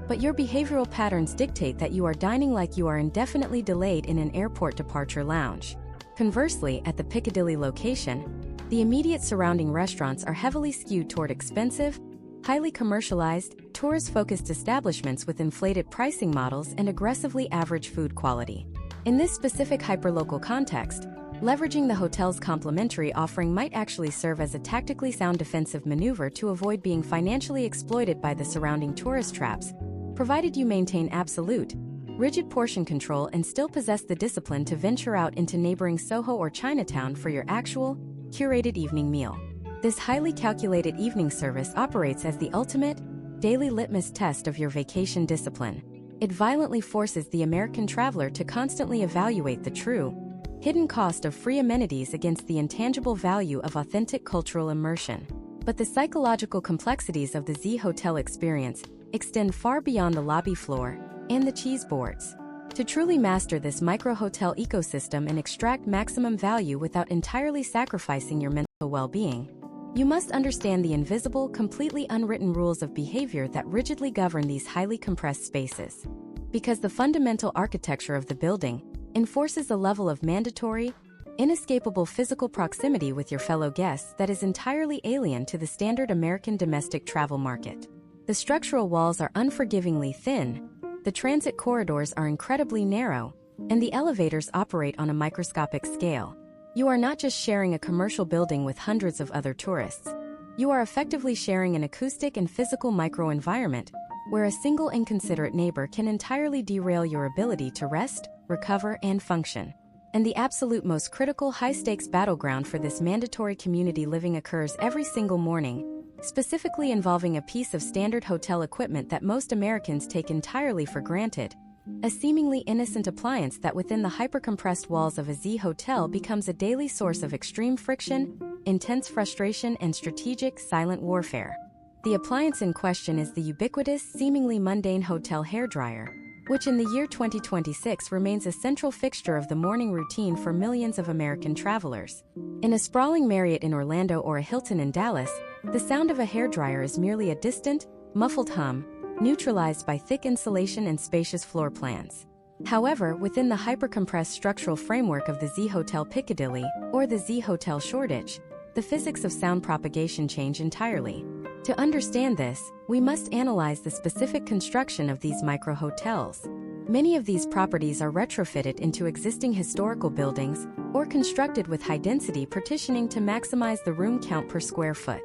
but your behavioral patterns dictate that you are dining like you are indefinitely delayed in an airport departure lounge. Conversely, at the Piccadilly location, the immediate surrounding restaurants are heavily skewed toward expensive, highly commercialized, tourist-focused establishments with inflated pricing models and aggressively average food quality. In this specific hyperlocal context, leveraging the hotel's complimentary offering might actually serve as a tactically sound defensive maneuver to avoid being financially exploited by the surrounding tourist traps, provided you maintain absolute, rigid portion control and still possess the discipline to venture out into neighboring Soho or Chinatown for your actual, curated evening meal. This highly calculated evening service operates as the ultimate, daily litmus test of your vacation discipline. It violently forces the American traveler to constantly evaluate the true, hidden cost of free amenities against the intangible value of authentic cultural immersion. But the psychological complexities of the Z Hotel experience extend far beyond the lobby floor and the cheese boards. To truly master this micro-hotel ecosystem and extract maximum value without entirely sacrificing your mental well-being, you must understand the invisible, completely unwritten rules of behavior that rigidly govern these highly compressed spaces. Because the fundamental architecture of the building enforces a level of mandatory, inescapable physical proximity with your fellow guests that is entirely alien to the standard American domestic travel market. The structural walls are unforgivingly thin, the transit corridors are incredibly narrow, and the elevators operate on a microscopic scale. You are not just sharing a commercial building with hundreds of other tourists. You are effectively sharing an acoustic and physical microenvironment where a single inconsiderate neighbor can entirely derail your ability to rest, recover, and function. And the absolute most critical high-stakes battleground for this mandatory community living occurs every single morning, specifically involving a piece of standard hotel equipment that most Americans take entirely for granted, a seemingly innocent appliance that within the hyper-compressed walls of a Z hotel becomes a daily source of extreme friction, intense frustration, and strategic, silent warfare. The appliance in question is the ubiquitous, seemingly mundane hotel hairdryer, which in the year 2026 remains a central fixture of the morning routine for millions of American travelers. In a sprawling Marriott in Orlando or a Hilton in Dallas, the sound of a hairdryer is merely a distant, muffled hum, neutralized by thick insulation and spacious floor plans. However, within the hyper-compressed structural framework of the Z Hotel Piccadilly, or the Z Hotel Shoreditch, the physics of sound propagation change entirely. To understand this, we must analyze the specific construction of these micro-hotels. Many of these properties are retrofitted into existing historical buildings, or constructed with high-density partitioning to maximize the room count per square foot.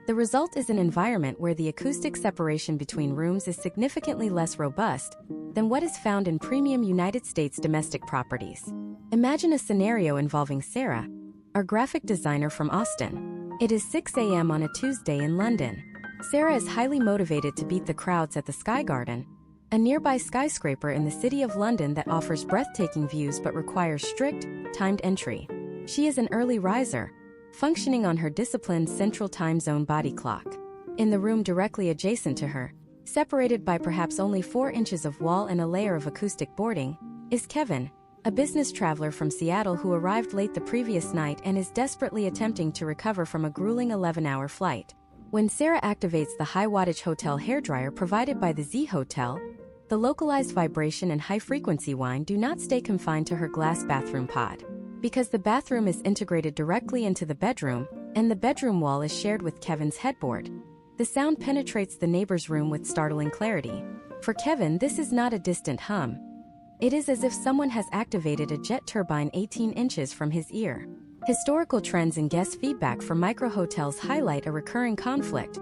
The result is an environment where the acoustic separation between rooms is significantly less robust than what is found in premium United States domestic properties. Imagine a scenario involving Sarah, our graphic designer from Austin. It is 6 a.m. on a Tuesday in London. Sarah is highly motivated to beat the crowds at the Sky Garden, a nearby skyscraper in the City of London that offers breathtaking views but requires strict, timed entry. She is an early riser, functioning on her disciplined Central Time Zone body clock. In the room directly adjacent to her, separated by perhaps only 4 inches of wall and a layer of acoustic boarding, is Kevin, a business traveler from Seattle who arrived late the previous night and is desperately attempting to recover from a grueling 11-hour flight. When Sarah activates the high-wattage hotel hairdryer provided by the Z Hotel, the localized vibration and high-frequency whine do not stay confined to her glass bathroom pod. Because the bathroom is integrated directly into the bedroom, and the bedroom wall is shared with Kevin's headboard, the sound penetrates the neighbor's room with startling clarity. For Kevin, this is not a distant hum. It is as if someone has activated a jet turbine 18 inches from his ear. Historical trends and guest feedback for micro-hotels highlight a recurring conflict: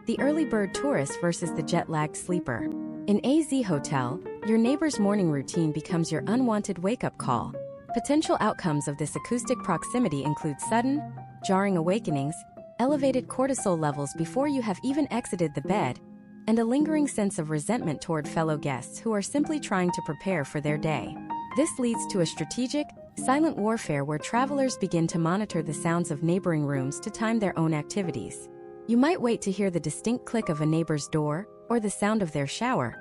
the early bird tourist versus the jet-lagged sleeper. In a Z Hotel, your neighbor's morning routine becomes your unwanted wake-up call. Potential outcomes of this acoustic proximity include sudden, jarring awakenings, elevated cortisol levels before you have even exited the bed, and a lingering sense of resentment toward fellow guests who are simply trying to prepare for their day. This leads to a strategic, silent warfare where travelers begin to monitor the sounds of neighboring rooms to time their own activities. You might wait to hear the distinct click of a neighbor's door or the sound of their shower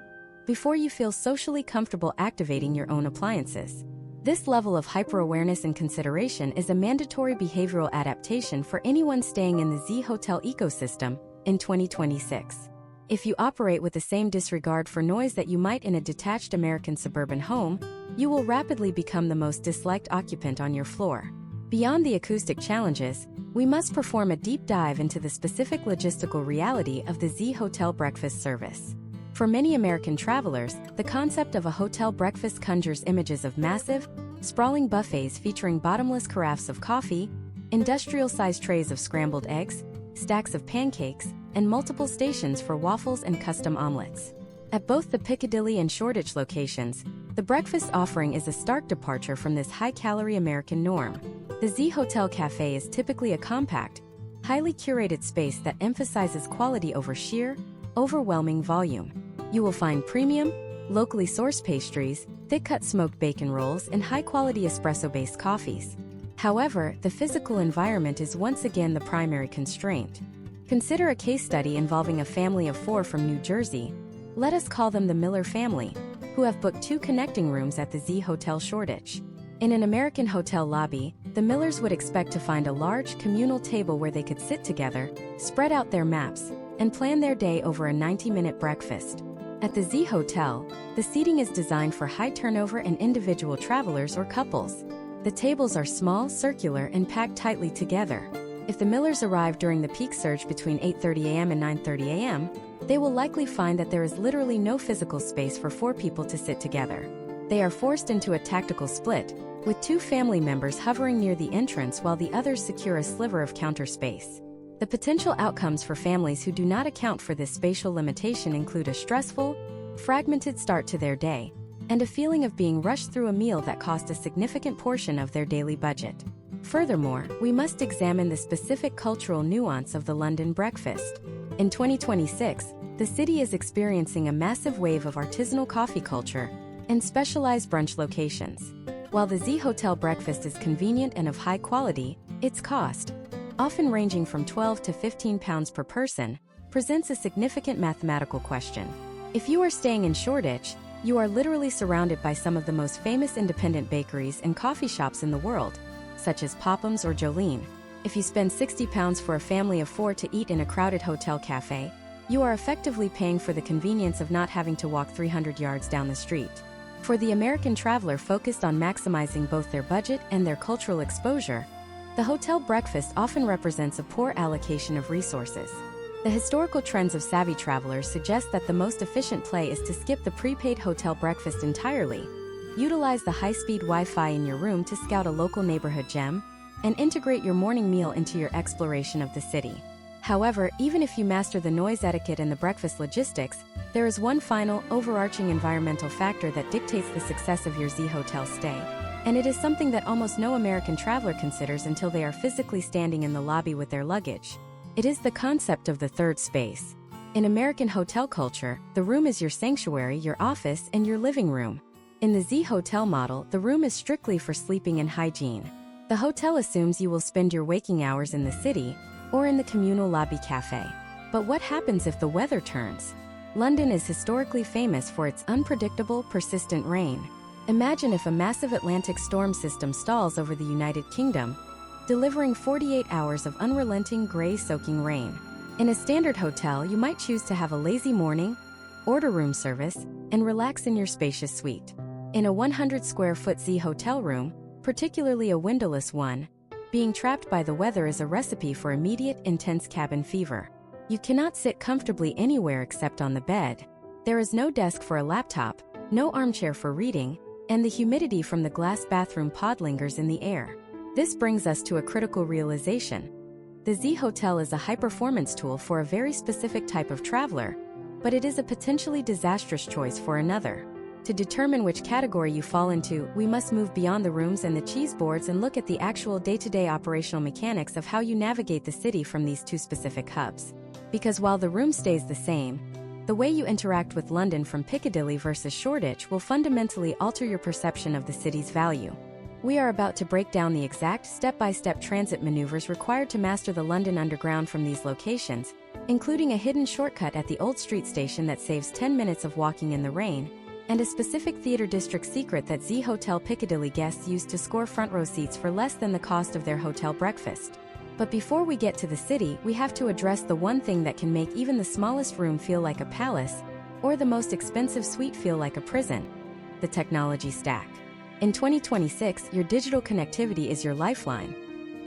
before you feel socially comfortable activating your own appliances. This level of hyper-awareness and consideration is a mandatory behavioral adaptation for anyone staying in the Z Hotel ecosystem in 2026. If you operate with the same disregard for noise that you might in a detached American suburban home, you will rapidly become the most disliked occupant on your floor. Beyond the acoustic challenges, we must perform a deep dive into the specific logistical reality of the Z Hotel breakfast service. For many American travelers, the concept of a hotel breakfast conjures images of massive, sprawling buffets featuring bottomless carafes of coffee, industrial-sized trays of scrambled eggs, stacks of pancakes, and multiple stations for waffles and custom omelets. At both the Piccadilly and Shoreditch locations, the breakfast offering is a stark departure from this high-calorie American norm. The Z Hotel Cafe is typically a compact, highly curated space that emphasizes quality over sheer, overwhelming volume. You will find premium, locally sourced pastries, thick-cut smoked bacon rolls, and high-quality espresso-based coffees. However, the physical environment is once again the primary constraint. Consider a case study involving a family of 4 from New Jersey. Let us call them the Miller family, who have booked 2 connecting rooms at the Z Hotel Shoreditch. In an American hotel lobby, the Millers would expect to find a large, communal table where they could sit together, spread out their maps, and plan their day over a 90-minute breakfast. At the Z Hotel, the seating is designed for high turnover and individual travelers or couples. The tables are small, circular, and packed tightly together. If the Millers arrive during the peak surge between 8:30 a.m. and 9:30 a.m., they will likely find that there is literally no physical space for 4 people to sit together. They are forced into a tactical split, with 2 family members hovering near the entrance while the others secure a sliver of counter space. The potential outcomes for families who do not account for this spatial limitation include a stressful, fragmented start to their day, and a feeling of being rushed through a meal that cost a significant portion of their daily budget. Furthermore, we must examine the specific cultural nuance of the London breakfast. In 2026, the city is experiencing a massive wave of artisanal coffee culture and specialized brunch locations. While the Z Hotel breakfast is convenient and of high quality, its cost, often ranging from £12 to £15 per person, presents a significant mathematical question. If you are staying in Shoreditch, you are literally surrounded by some of the most famous independent bakeries and coffee shops in the world, such as Popham's or Jolene. If you spend £60 for a family of 4 to eat in a crowded hotel cafe, you are effectively paying for the convenience of not having to walk 300 yards down the street. For the American traveler focused on maximizing both their budget and their cultural exposure, the hotel breakfast often represents a poor allocation of resources. The historical trends of savvy travelers suggest that the most efficient play is to skip the prepaid hotel breakfast entirely, utilize the high-speed Wi-Fi in your room to scout a local neighborhood gem, and integrate your morning meal into your exploration of the city. However, even if you master the noise etiquette and the breakfast logistics, there is one final, overarching environmental factor that dictates the success of your Z Hotel stay. And it is something that almost no American traveler considers until they are physically standing in the lobby with their luggage. It is the concept of the third space. In American hotel culture, the room is your sanctuary, your office, and your living room. In the Z Hotel model, the room is strictly for sleeping and hygiene. The hotel assumes you will spend your waking hours in the city or in the communal lobby cafe. But what happens if the weather turns? London is historically famous for its unpredictable, persistent rain. Imagine if a massive Atlantic storm system stalls over the United Kingdom, delivering 48 hours of unrelenting gray-soaking rain. In a standard hotel, you might choose to have a lazy morning, order room service, and relax in your spacious suite. In a 100-square-foot Z hotel room, particularly a windowless one, being trapped by the weather is a recipe for immediate, intense cabin fever. You cannot sit comfortably anywhere except on the bed. There is no desk for a laptop, no armchair for reading, and the humidity from the glass bathroom pod lingers in the air. This brings us to a critical realization. The Z Hotel is a high-performance tool for a very specific type of traveler, but it is a potentially disastrous choice for another. To determine which category you fall into, we must move beyond the rooms and the cheese boards and look at the actual day-to-day operational mechanics of how you navigate the city from these 2 specific hubs. Because while the room stays the same, the way you interact with London from Piccadilly versus Shoreditch will fundamentally alter your perception of the city's value. We are about to break down the exact step-by-step transit maneuvers required to master the London Underground from these locations, including a hidden shortcut at the Old Street station that saves 10 minutes of walking in the rain, and a specific theater district secret that Z Hotel Piccadilly guests use to score front row seats for less than the cost of their hotel breakfast. But before we get to the city, we have to address the one thing that can make even the smallest room feel like a palace, or the most expensive suite feel like a prison: the technology stack. In 2026, your digital connectivity is your lifeline.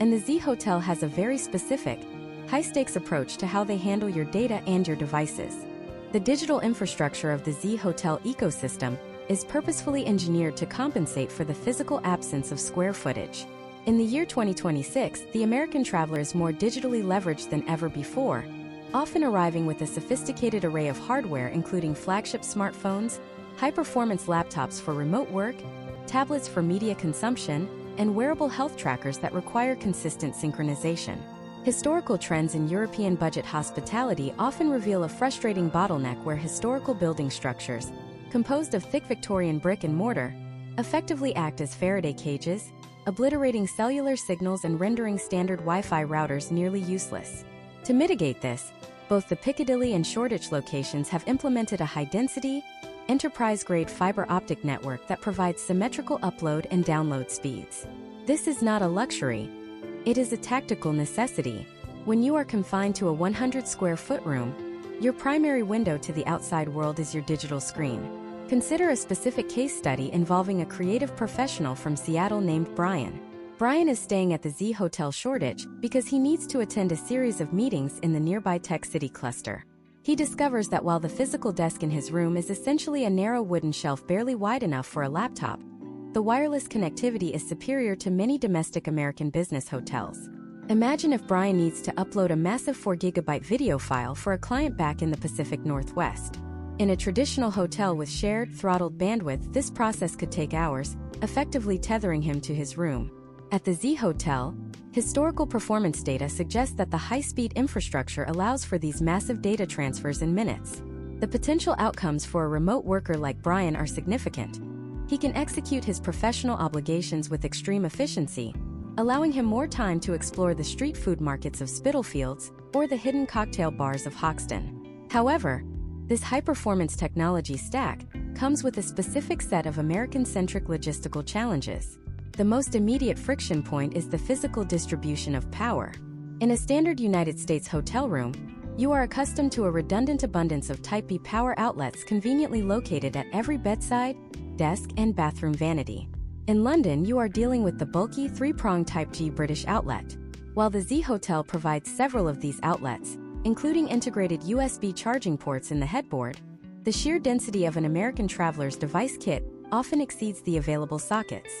And the Z Hotel has a very specific, high-stakes approach to how they handle your data and your devices. The digital infrastructure of the Z Hotel ecosystem is purposefully engineered to compensate for the physical absence of square footage. In the year 2026, the American traveler is more digitally leveraged than ever before, often arriving with a sophisticated array of hardware including flagship smartphones, high-performance laptops for remote work, tablets for media consumption, and wearable health trackers that require consistent synchronization. Historical trends in European budget hospitality often reveal a frustrating bottleneck where historical building structures, composed of thick Victorian brick and mortar, effectively act as Faraday cages, obliterating cellular signals and rendering standard Wi-Fi routers nearly useless. To mitigate this, both the Piccadilly and Shoreditch locations have implemented a high-density, enterprise-grade fiber optic network that provides symmetrical upload and download speeds. This is not a luxury. It is a tactical necessity. When you are confined to a 100-square-foot room, your primary window to the outside world is your digital screen. Consider a specific case study involving a creative professional from Seattle named Brian. Brian is staying at the Z Hotel Shoreditch because he needs to attend a series of meetings in the nearby Tech City cluster. He discovers that while the physical desk in his room is essentially a narrow wooden shelf barely wide enough for a laptop, the wireless connectivity is superior to many domestic American business hotels. Imagine if Brian needs to upload a massive 4 GB video file for a client back in the Pacific Northwest. In a traditional hotel with shared, throttled bandwidth, this process could take hours, effectively tethering him to his room. At the Z Hotel, historical performance data suggests that the high-speed infrastructure allows for these massive data transfers in minutes. The potential outcomes for a remote worker like Brian are significant. He can execute his professional obligations with extreme efficiency, allowing him more time to explore the street food markets of Spitalfields or the hidden cocktail bars of Hoxton. However, this high-performance technology stack comes with a specific set of American-centric logistical challenges. The most immediate friction point is the physical distribution of power. In a standard United States hotel room, you are accustomed to a redundant abundance of Type B power outlets conveniently located at every bedside, desk, and bathroom vanity. In London, you are dealing with the bulky three-pronged Type G British outlet. While the Z Hotel provides several of these outlets, including integrated USB charging ports in the headboard, the sheer density of an American traveler's device kit often exceeds the available sockets.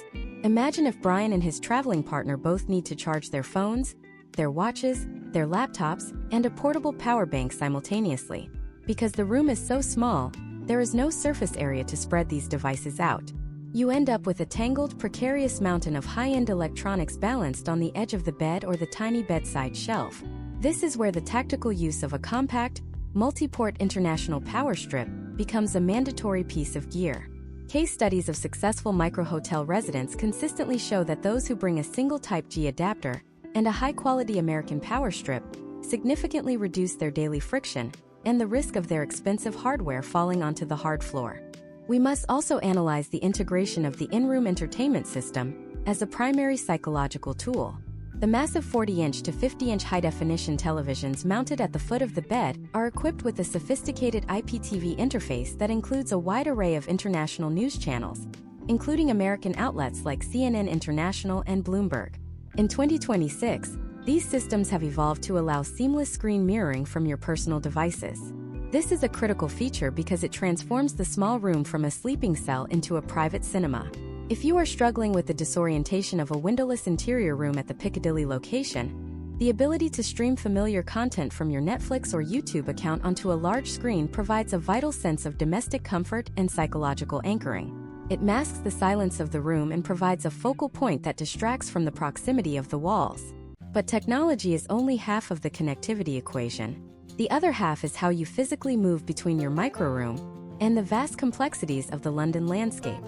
Imagine if Brian and his traveling partner both need to charge their phones, their watches, their laptops, and a portable power bank simultaneously. Because the room is so small, there is no surface area to spread these devices out. You end up with a tangled, precarious mountain of high-end electronics balanced on the edge of the bed or the tiny bedside shelf. This is where the tactical use of a compact, multi-port international power strip becomes a mandatory piece of gear. Case studies of successful micro-hotel residents consistently show that those who bring a single Type G adapter and a high-quality American power strip significantly reduce their daily friction and the risk of their expensive hardware falling onto the hard floor. We must also analyze the integration of the in-room entertainment system as a primary psychological tool. The massive 40-inch to 50-inch high-definition televisions mounted at the foot of the bed are equipped with a sophisticated IPTV interface that includes a wide array of international news channels, including American outlets like CNN International and Bloomberg. In 2026, these systems have evolved to allow seamless screen mirroring from your personal devices. This is a critical feature because it transforms the small room from a sleeping cell into a private cinema. If you are struggling with the disorientation of a windowless interior room at the Piccadilly location, the ability to stream familiar content from your Netflix or YouTube account onto a large screen provides a vital sense of domestic comfort and psychological anchoring. It masks the silence of the room and provides a focal point that distracts from the proximity of the walls. But technology is only half of the connectivity equation. The other half is how you physically move between your microroom and the vast complexities of the London landscape.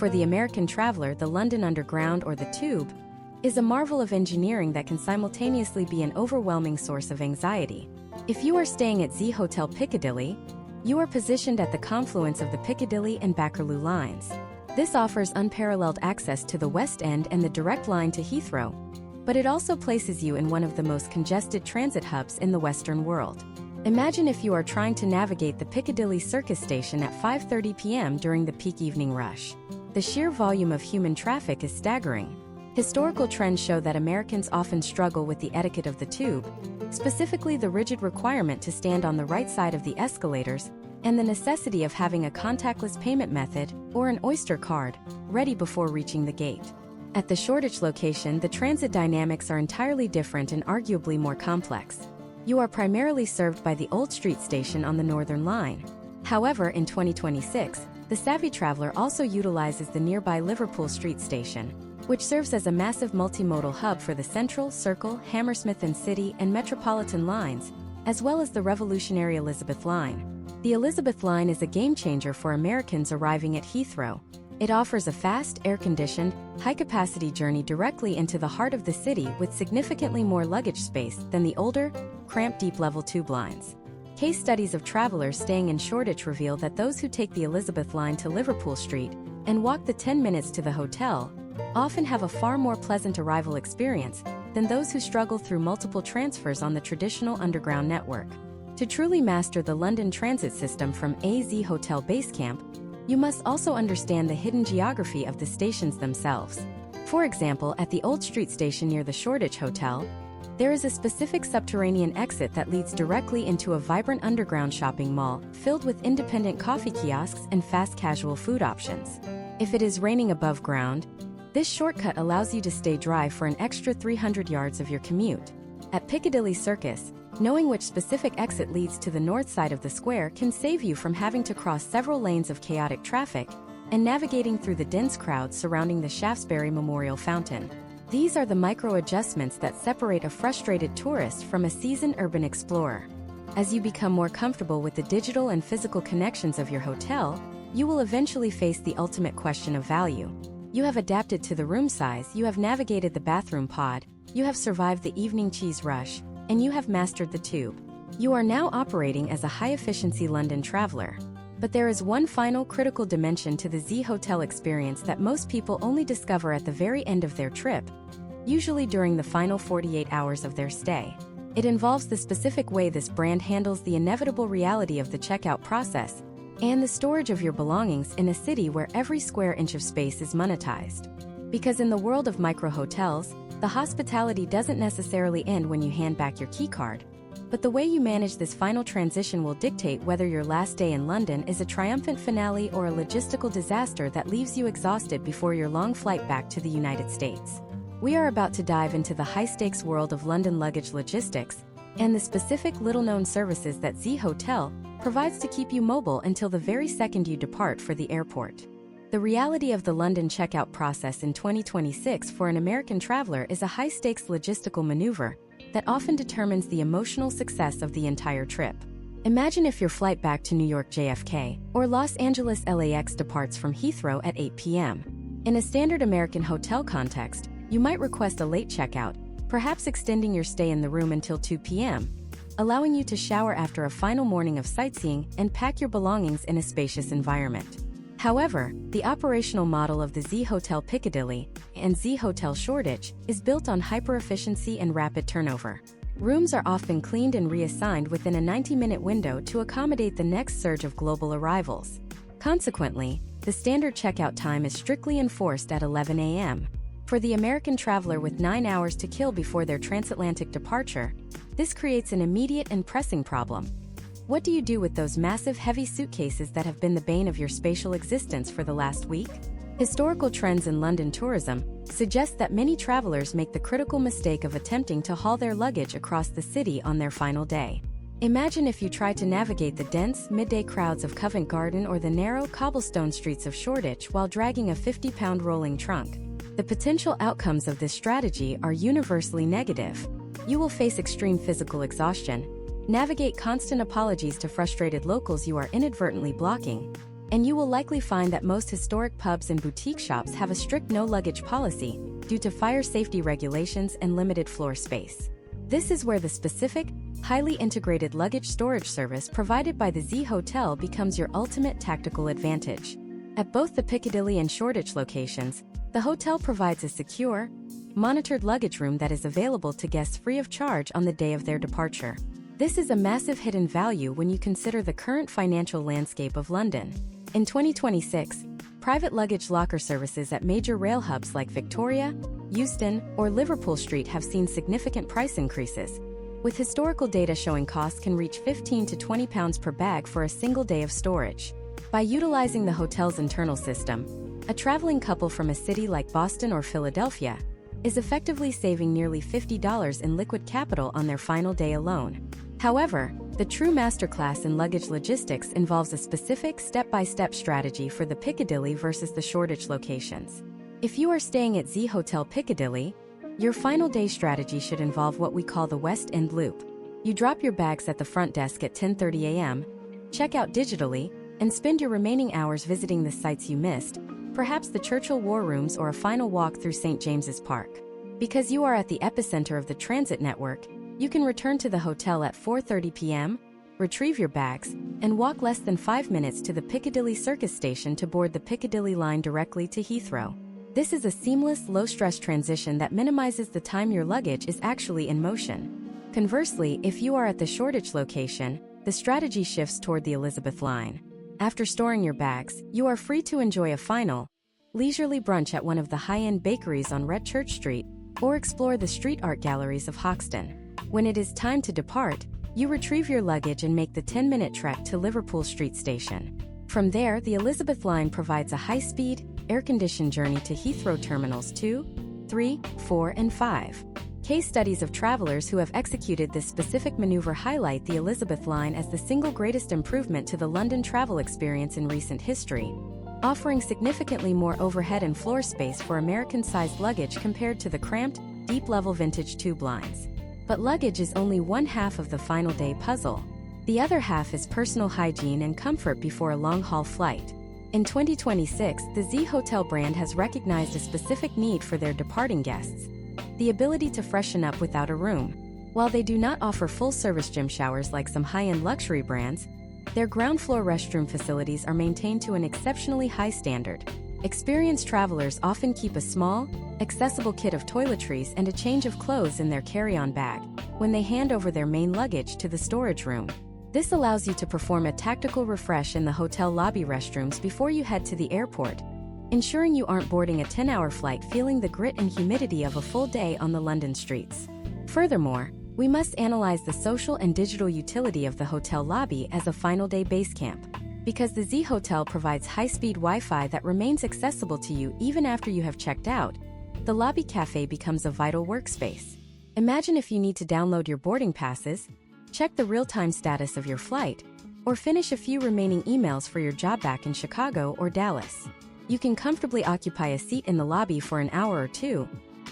For the American traveler, the London Underground, or the Tube, is a marvel of engineering that can simultaneously be an overwhelming source of anxiety. If you are staying at Z Hotel Piccadilly, you are positioned at the confluence of the Piccadilly and Bakerloo lines. This offers unparalleled access to the West End and the direct line to Heathrow, but it also places you in one of the most congested transit hubs in the Western world. Imagine if you are trying to navigate the Piccadilly Circus station at 5:30 p.m. during the peak evening rush. The sheer volume of human traffic is staggering. Historical trends show that Americans often struggle with the etiquette of the tube, specifically the rigid requirement to stand on the right side of the escalators and the necessity of having a contactless payment method, or an Oyster card, ready before reaching the gate. At the Shoreditch location, the transit dynamics are entirely different and arguably more complex. You are primarily served by the Old Street station on the Northern Line. However, in 2026, the savvy traveler also utilizes the nearby Liverpool Street station, which serves as a massive multimodal hub for the Central, Circle, Hammersmith and City and Metropolitan lines, as well as the revolutionary Elizabeth Line. The Elizabeth Line is a game-changer for Americans arriving at Heathrow. It offers a fast, air-conditioned, high-capacity journey directly into the heart of the city with significantly more luggage space than the older, cramped deep-level tube lines. Case studies of travelers staying in Shoreditch reveal that those who take the Elizabeth Line to Liverpool Street and walk the 10 minutes to the hotel often have a far more pleasant arrival experience than those who struggle through multiple transfers on the traditional underground network. To truly master the London transit system from AZ Hotel Base Camp, you must also understand the hidden geography of the stations themselves. For example, at the Old Street station near the Shoreditch Hotel, there is a specific subterranean exit that leads directly into a vibrant underground shopping mall filled with independent coffee kiosks and fast casual food options. If it is raining above ground, this shortcut allows you to stay dry for an extra 300 yards of your commute. At Piccadilly Circus, knowing which specific exit leads to the north side of the square can save you from having to cross several lanes of chaotic traffic and navigating through the dense crowds surrounding the Shaftesbury Memorial Fountain. These are the micro-adjustments that separate a frustrated tourist from a seasoned urban explorer. As you become more comfortable with the digital and physical connections of your hotel, you will eventually face the ultimate question of value. You have adapted to the room size, you have navigated the bathroom pod, you have survived the evening cheese rush, and you have mastered the tube. You are now operating as a high-efficiency London traveler. But there is one final critical dimension to the Z Hotel experience that most people only discover at the very end of their trip, usually during the final 48 hours of their stay. It involves the specific way this brand handles the inevitable reality of the checkout process and the storage of your belongings in a city where every square inch of space is monetized. Because in the world of micro-hotels, the hospitality doesn't necessarily end when you hand back your keycard. But the way you manage this final transition will dictate whether your last day in London is a triumphant finale or a logistical disaster that leaves you exhausted before your long flight back to the United States. We are about to dive into the high-stakes world of London luggage logistics and the specific little-known services that Z Hotel provides to keep you mobile until the very second you depart for the airport. The reality of the London checkout process in 2026 for an American traveler is a high-stakes logistical maneuver that often determines the emotional success of the entire trip. Imagine if your flight back to New York JFK or Los Angeles LAX departs from Heathrow at 8 p.m. In a standard American hotel context, you might request a late checkout, perhaps extending your stay in the room until 2 p.m., allowing you to shower after a final morning of sightseeing and pack your belongings in a spacious environment. However, the operational model of the Z Hotel Piccadilly and Z Hotel Shoreditch is built on hyper-efficiency and rapid turnover. Rooms are often cleaned and reassigned within a 90-minute window to accommodate the next surge of global arrivals. Consequently, the standard checkout time is strictly enforced at 11 a.m. For the American traveler with 9 hours to kill before their transatlantic departure, this creates an immediate and pressing problem. What do you do with those massive heavy suitcases that have been the bane of your spatial existence for the last week? Historical trends in London tourism suggest that many travelers make the critical mistake of attempting to haul their luggage across the city on their final day. Imagine if you tried to navigate the dense, midday crowds of Covent Garden or the narrow, cobblestone streets of Shoreditch while dragging a 50-pound rolling trunk. The potential outcomes of this strategy are universally negative. You will face extreme physical exhaustion, navigate constant apologies to frustrated locals you are inadvertently blocking, And you will likely find that most historic pubs and boutique shops have a strict no-luggage policy due to fire safety regulations and limited floor space. This is where the specific, highly integrated luggage storage service provided by the Z Hotel becomes your ultimate tactical advantage. At both the Piccadilly and Shoreditch locations, the hotel provides a secure, monitored luggage room that is available to guests free of charge on the day of their departure. This is a massive hidden value when you consider the current financial landscape of London. In 2026, private luggage locker services at major rail hubs like Victoria, Euston, or Liverpool Street have seen significant price increases, with historical data showing costs can reach £15 to £20 per bag for a single day of storage. By utilizing the hotel's internal system, a traveling couple from a city like Boston or Philadelphia is effectively saving nearly $50 in liquid capital on their final day alone. However, the true masterclass in luggage logistics involves a specific step-by-step strategy for the Piccadilly versus the Shoreditch locations. If you are staying at Z Hotel Piccadilly, your final day strategy should involve what we call the West End Loop. You drop your bags at the front desk at 10:30 a.m., check out digitally, and spend your remaining hours visiting the sites you missed, perhaps the Churchill War Rooms or a final walk through St. James's Park. Because you are at the epicenter of the transit network, you can return to the hotel at 4:30 p.m., retrieve your bags, and walk less than 5 minutes to the Piccadilly Circus station to board the Piccadilly line directly to Heathrow. This is a seamless, low-stress transition that minimizes the time your luggage is actually in motion. Conversely, if you are at the Shoreditch location, the strategy shifts toward the Elizabeth line. After storing your bags, you are free to enjoy a final, leisurely brunch at one of the high-end bakeries on Red Church Street, or explore the street art galleries of Hoxton. When it is time to depart, you retrieve your luggage and make the 10-minute trek to Liverpool Street Station. From there, the Elizabeth line provides a high-speed, air-conditioned journey to Heathrow Terminals 2, 3, 4, and 5. Case studies of travelers who have executed this specific maneuver highlight the Elizabeth line as the single greatest improvement to the London travel experience in recent history, offering significantly more overhead and floor space for American-sized luggage compared to the cramped, deep-level vintage tube lines. But luggage is only one half of the final day puzzle. The other half is personal hygiene and comfort before a long-haul flight. In 2026, the Z Hotel brand has recognized a specific need for their departing guests: the ability to freshen up without a room. While they do not offer full-service gym showers like some high-end luxury brands, their ground-floor restroom facilities are maintained to an exceptionally high standard. Experienced travelers often keep a small, accessible kit of toiletries and a change of clothes in their carry-on bag when they hand over their main luggage to the storage room. This allows you to perform a tactical refresh in the hotel lobby restrooms before you head to the airport, ensuring you aren't boarding a 10-hour flight feeling the grit and humidity of a full day on the London streets. Furthermore, we must analyze the social and digital utility of the hotel lobby as a final day base camp. Because the Z Hotel provides high-speed Wi-Fi that remains accessible to you even after you have checked out, the lobby cafe becomes a vital workspace. Imagine if you need to download your boarding passes, check the real-time status of your flight, or finish a few remaining emails for your job back in Chicago or Dallas. You can comfortably occupy a seat in the lobby for an hour or two,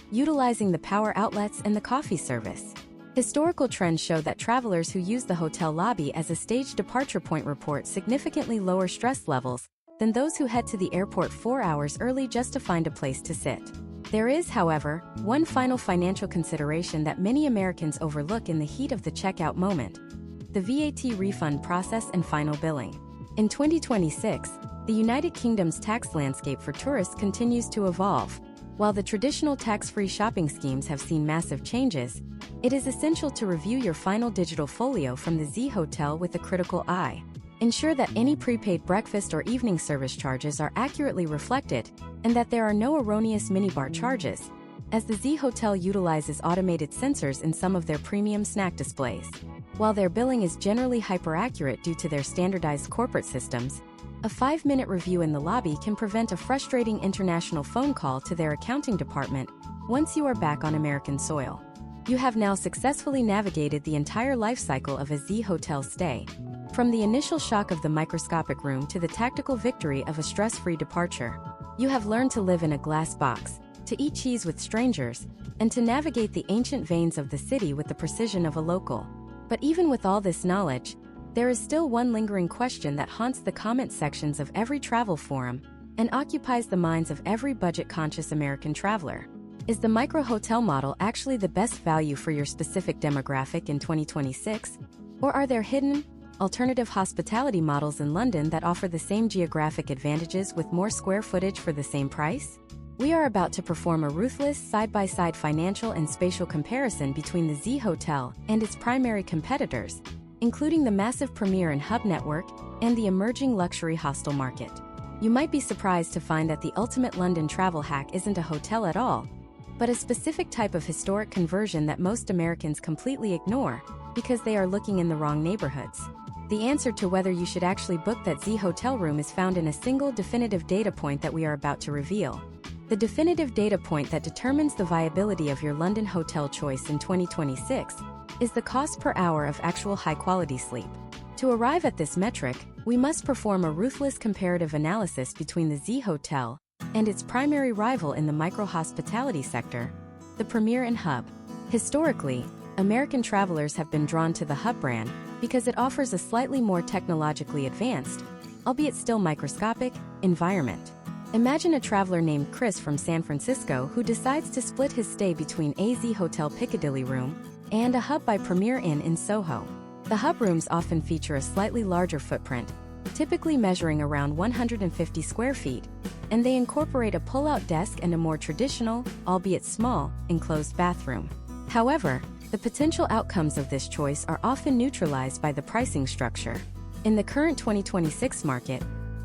utilizing the power outlets and the coffee service. Historical trends show that travelers who use the hotel lobby as a staged departure point report significantly lower stress levels than those who head to the airport 4 hours early just to find a place to sit. There is, however, one final financial consideration that many Americans overlook in the heat of the checkout moment: the VAT refund process and final billing. In 2026, the United Kingdom's tax landscape for tourists continues to evolve. While the traditional tax-free shopping schemes have seen massive changes, it is essential to review your final digital folio from the Z Hotel with a critical eye. Ensure that any prepaid breakfast or evening service charges are accurately reflected, and that there are no erroneous minibar charges, as the Z Hotel utilizes automated sensors in some of their premium snack displays. While their billing is generally hyper-accurate due to their standardized corporate systems, a 5-minute review in the lobby can prevent a frustrating international phone call to their accounting department once you are back on American soil. You have now successfully navigated the entire life cycle of a Z Hotel stay, from the initial shock of the microscopic room to the tactical victory of a stress-free departure. You have learned to live in a glass box, to eat cheese with strangers, and to navigate the ancient veins of the city with the precision of a local. But even with all this knowledge, there is still one lingering question that haunts the comment sections of every travel forum and occupies the minds of every budget-conscious American traveler. Is the micro-hotel model actually the best value for your specific demographic in 2026? Or are there hidden, alternative hospitality models in London that offer the same geographic advantages with more square footage for the same price? We are about to perform a ruthless side-by-side financial and spatial comparison between the Z Hotel and its primary competitors, including the massive Premier and Hub network and the emerging luxury hostel market. You might be surprised to find that the ultimate London travel hack isn't a hotel at all, but a specific type of historic conversion that most Americans completely ignore because they are looking in the wrong neighborhoods. The answer to whether you should actually book that Z hotel room is found in a single definitive data point that we are about to reveal. The definitive data point that determines the viability of your London hotel choice in 2026 is the cost per hour of actual high-quality sleep. To arrive at this metric, we must perform a ruthless comparative analysis between the Z Hotel and its primary rival in the micro-hospitality sector, the Premier and Hub. Historically, American travelers have been drawn to the Hub brand because it offers a slightly more technologically advanced, albeit still microscopic, environment. Imagine a traveler named Chris from San Francisco who decides to split his stay between a Z Hotel Piccadilly room and a Hub by Premier Inn in Soho. The Hub rooms often feature a slightly larger footprint, typically measuring around 150 square feet, and they incorporate a pull-out desk and a more traditional, albeit small, enclosed bathroom. However, the potential outcomes of this choice are often neutralized by the pricing structure. In the current 2026 market,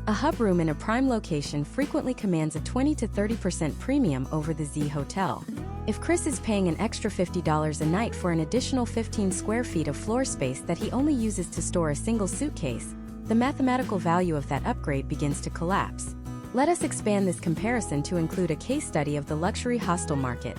a Hub room in a prime location frequently commands a 20 to 30% premium over the Z Hotel. If Chris is paying an extra $50 a night for an additional 15 square feet of floor space that he only uses to store a single suitcase, the mathematical value of that upgrade begins to collapse. Let us expand this comparison to include a case study of the luxury hostel market,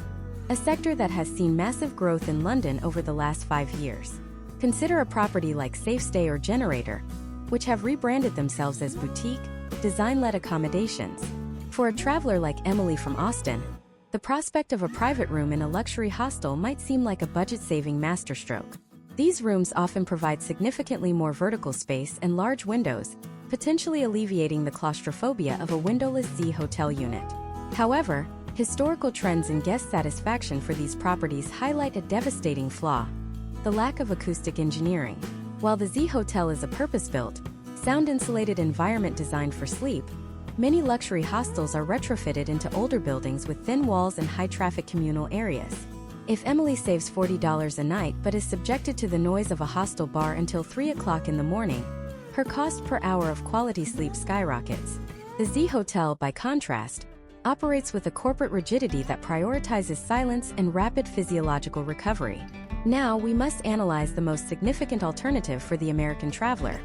a sector that has seen massive growth in London over the last 5 years. Consider a property like Safe Stay or Generator, which have rebranded themselves as boutique, design-led accommodations. For a traveler like Emily from Austin, the prospect of a private room in a luxury hostel might seem like a budget-saving masterstroke. These rooms often provide significantly more vertical space and large windows, potentially alleviating the claustrophobia of a windowless Z hotel unit. However, historical trends in guest satisfaction for these properties highlight a devastating flaw: the lack of acoustic engineering. While the Z Hotel is a purpose-built, sound-insulated environment designed for sleep, many luxury hostels are retrofitted into older buildings with thin walls and high-traffic communal areas. If Emily saves $40 a night but is subjected to the noise of a hostel bar until 3 o'clock in the morning, her cost per hour of quality sleep skyrockets. The Z Hotel, by contrast, operates with a corporate rigidity that prioritizes silence and rapid physiological recovery. Now, we must analyze the most significant alternative for the American traveler: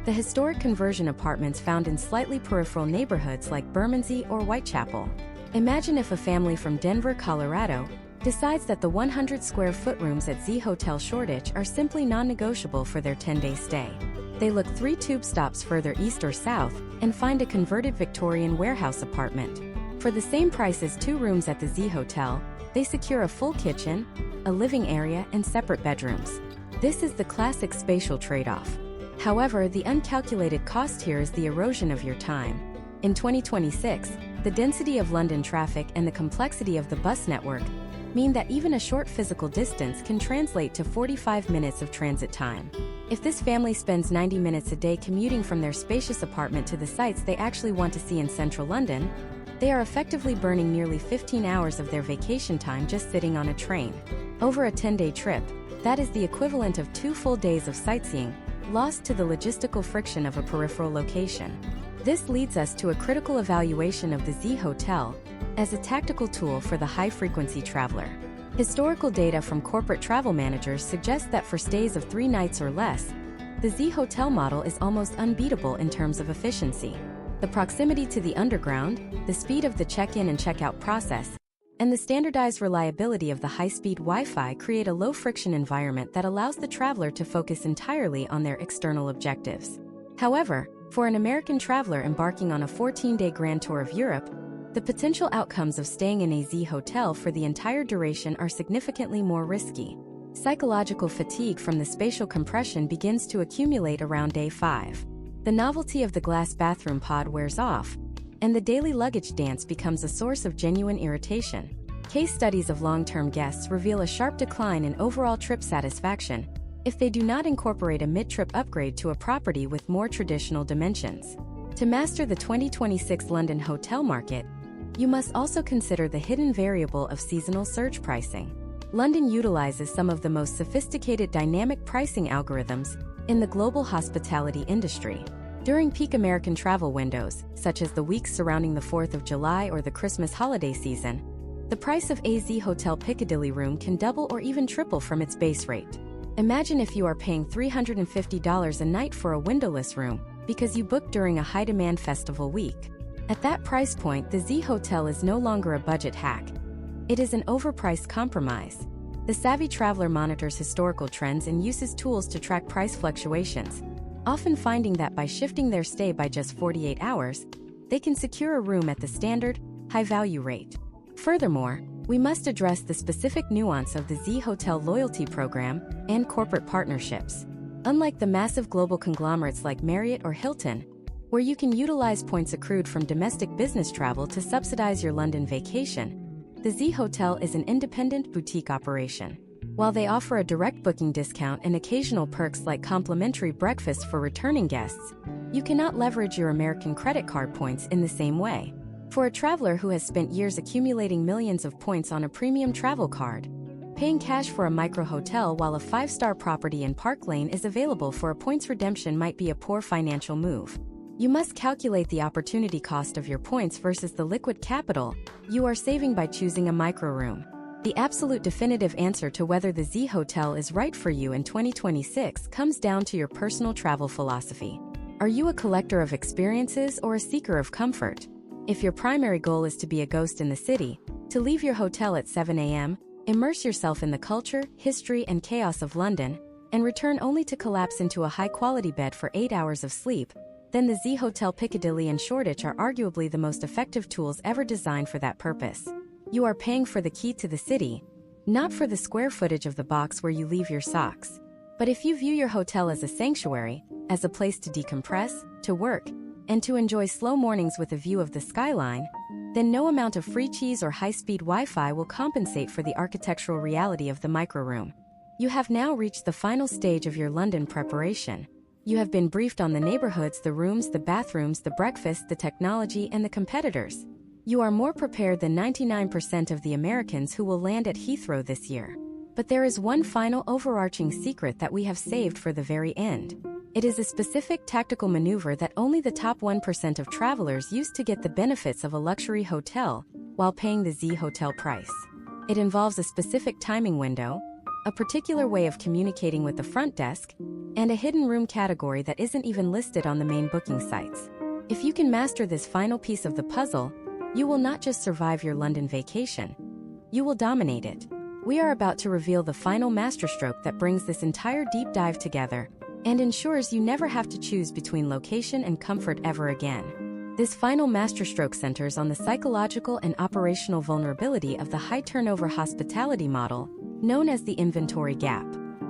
the historic conversion apartments found in slightly peripheral neighborhoods like Bermondsey or Whitechapel. Imagine if a family from Denver, Colorado, decides that the 100-square-foot rooms at Z Hotel Shoreditch are simply non-negotiable for their 10-day stay. They look 3 tube stops further east or south and find a converted Victorian warehouse apartment. For the same price as 2 rooms at the Z Hotel, they secure a full kitchen, a living area, and separate bedrooms. This is the classic spatial trade-off. However, the uncalculated cost here is the erosion of your time. In 2026, the density of London traffic and the complexity of the bus network mean that even a short physical distance can translate to 45 minutes of transit time. If this family spends 90 minutes a day commuting from their spacious apartment to the sites they actually want to see in central London, they are effectively burning nearly 15 hours of their vacation time just sitting on a train. Over a 10-day trip, that is the equivalent of 2 full days of sightseeing, lost to the logistical friction of a peripheral location. This leads us to a critical evaluation of the Z Hotel as a tactical tool for the high-frequency traveler. Historical data from corporate travel managers suggests that for stays of 3 nights or less, the Z Hotel model is almost unbeatable in terms of efficiency. The proximity to the underground, the speed of the check-in and check-out process, and the standardized reliability of the high-speed Wi-Fi create a low-friction environment that allows the traveler to focus entirely on their external objectives. However, for an American traveler embarking on a 14-day grand tour of Europe, the potential outcomes of staying in a Z Hotel for the entire duration are significantly more risky. Psychological fatigue from the spatial compression begins to accumulate around day 5. The novelty of the glass bathroom pod wears off, and the daily luggage dance becomes a source of genuine irritation. Case studies of long-term guests reveal a sharp decline in overall trip satisfaction if they do not incorporate a mid-trip upgrade to a property with more traditional dimensions. To master the 2026 London hotel market, you must also consider the hidden variable of seasonal surge pricing. London utilizes some of the most sophisticated dynamic pricing algorithms in the global hospitality industry. During peak American travel windows, such as the weeks surrounding the 4th of July or the Christmas holiday season, the price of a Z Hotel Piccadilly room can double or even triple from its base rate. Imagine if you are paying $350 a night for a windowless room because you booked during a high-demand festival week. At that price point, the Z Hotel is no longer a budget hack. It is an overpriced compromise. The savvy traveler monitors historical trends and uses tools to track price fluctuations, often finding that by shifting their stay by just 48 hours, they can secure a room at the standard, high-value rate. Furthermore, we must address the specific nuance of the Z Hotel loyalty program and corporate partnerships. Unlike the massive global conglomerates like Marriott or Hilton, where you can utilize points accrued from domestic business travel to subsidize your London vacation, the Z Hotel is an independent boutique operation. While they offer a direct booking discount and occasional perks like complimentary breakfast for returning guests, you cannot leverage your American credit card points in the same way. For a traveler who has spent years accumulating millions of points on a premium travel card, paying cash for a micro-hotel while a 5-star property in Park Lane is available for a points redemption might be a poor financial move. You must calculate the opportunity cost of your points versus the liquid capital you are saving by choosing a micro-room. The absolute definitive answer to whether the Z Hotel is right for you in 2026 comes down to your personal travel philosophy. Are you a collector of experiences or a seeker of comfort? If your primary goal is to be a ghost in the city, to leave your hotel at 7 a.m., immerse yourself in the culture, history, and chaos of London, and return only to collapse into a high-quality bed for 8 hours of sleep, then the Z Hotel Piccadilly and Shoreditch are arguably the most effective tools ever designed for that purpose. You are paying for the key to the city, not for the square footage of the box where you leave your socks. But if you view your hotel as a sanctuary, as a place to decompress, to work, and to enjoy slow mornings with a view of the skyline, then no amount of free cheese or high-speed Wi-Fi will compensate for the architectural reality of the micro-room. You have now reached the final stage of your London preparation. You have been briefed on the neighborhoods, the rooms, the bathrooms, the breakfast, the technology, and the competitors. You are more prepared than 99% of the Americans who will land at Heathrow this year. But there is one final overarching secret that we have saved for the very end. It is a specific tactical maneuver that only the top 1% of travelers use to get the benefits of a luxury hotel while paying the Z Hotel price. It involves a specific timing window, a particular way of communicating with the front desk, and a hidden room category that isn't even listed on the main booking sites. If you can master this final piece of the puzzle, you will not just survive your London vacation, you will dominate it. We are about to reveal the final masterstroke that brings this entire deep dive together and ensures you never have to choose between location and comfort ever again. This final masterstroke centers on the psychological and operational vulnerability of the high-turnover hospitality model, known as the inventory gap.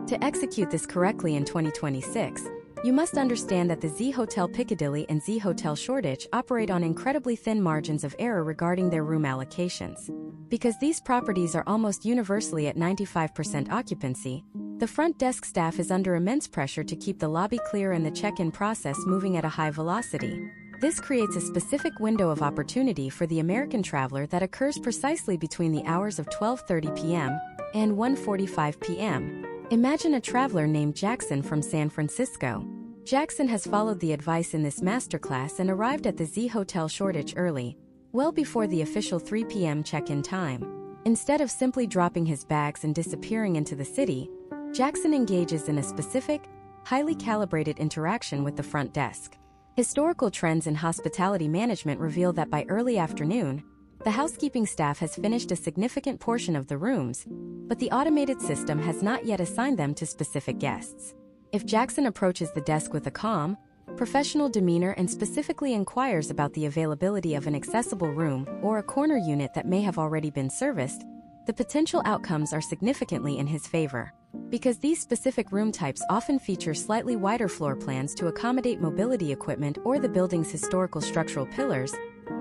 To execute this correctly in 2026, you must understand that the Z Hotel Piccadilly and Z Hotel Shoreditch operate on incredibly thin margins of error regarding their room allocations. Because these properties are almost universally at 95% occupancy, the front desk staff is under immense pressure to keep the lobby clear and the check-in process moving at a high velocity. This creates a specific window of opportunity for the American traveler that occurs precisely between the hours of 12:30 p.m. and 1:45 p.m. Imagine a traveler named Jackson from San Francisco. Jackson has followed the advice in this masterclass and arrived at the Z Hotel Shoreditch early, well before the official 3 p.m. check-in time. Instead of simply dropping his bags and disappearing into the city, Jackson engages in a specific, highly calibrated interaction with the front desk. Historical trends in hospitality management reveal that by early afternoon, the housekeeping staff has finished a significant portion of the rooms, but the automated system has not yet assigned them to specific guests. If Jackson approaches the desk with a calm, professional demeanor and specifically inquires about the availability of an accessible room or a corner unit that may have already been serviced, the potential outcomes are significantly in his favor. Because these specific room types often feature slightly wider floor plans to accommodate mobility equipment or the building's historical structural pillars,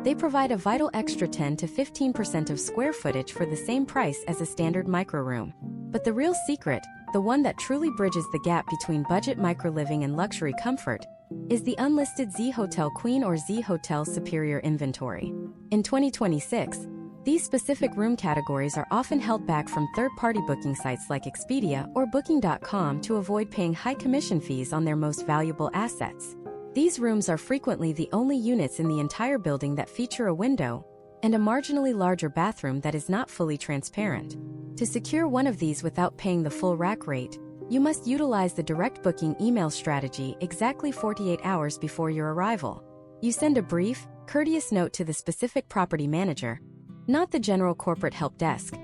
they provide a vital extra 10 to 15% of square footage for the same price as a standard microroom. But the real secret, the one that truly bridges the gap between budget microliving and luxury comfort, is the unlisted Z Hotel Queen or Z Hotel Superior inventory. In 2026, these specific room categories are often held back from third-party booking sites like Expedia or Booking.com to avoid paying high commission fees on their most valuable assets. These rooms are frequently the only units in the entire building that feature a window and a marginally larger bathroom that is not fully transparent. To secure one of these without paying the full rack rate, you must utilize the direct booking email strategy exactly 48 hours before your arrival. You send a brief, courteous note to the specific property manager, not the general corporate help desk,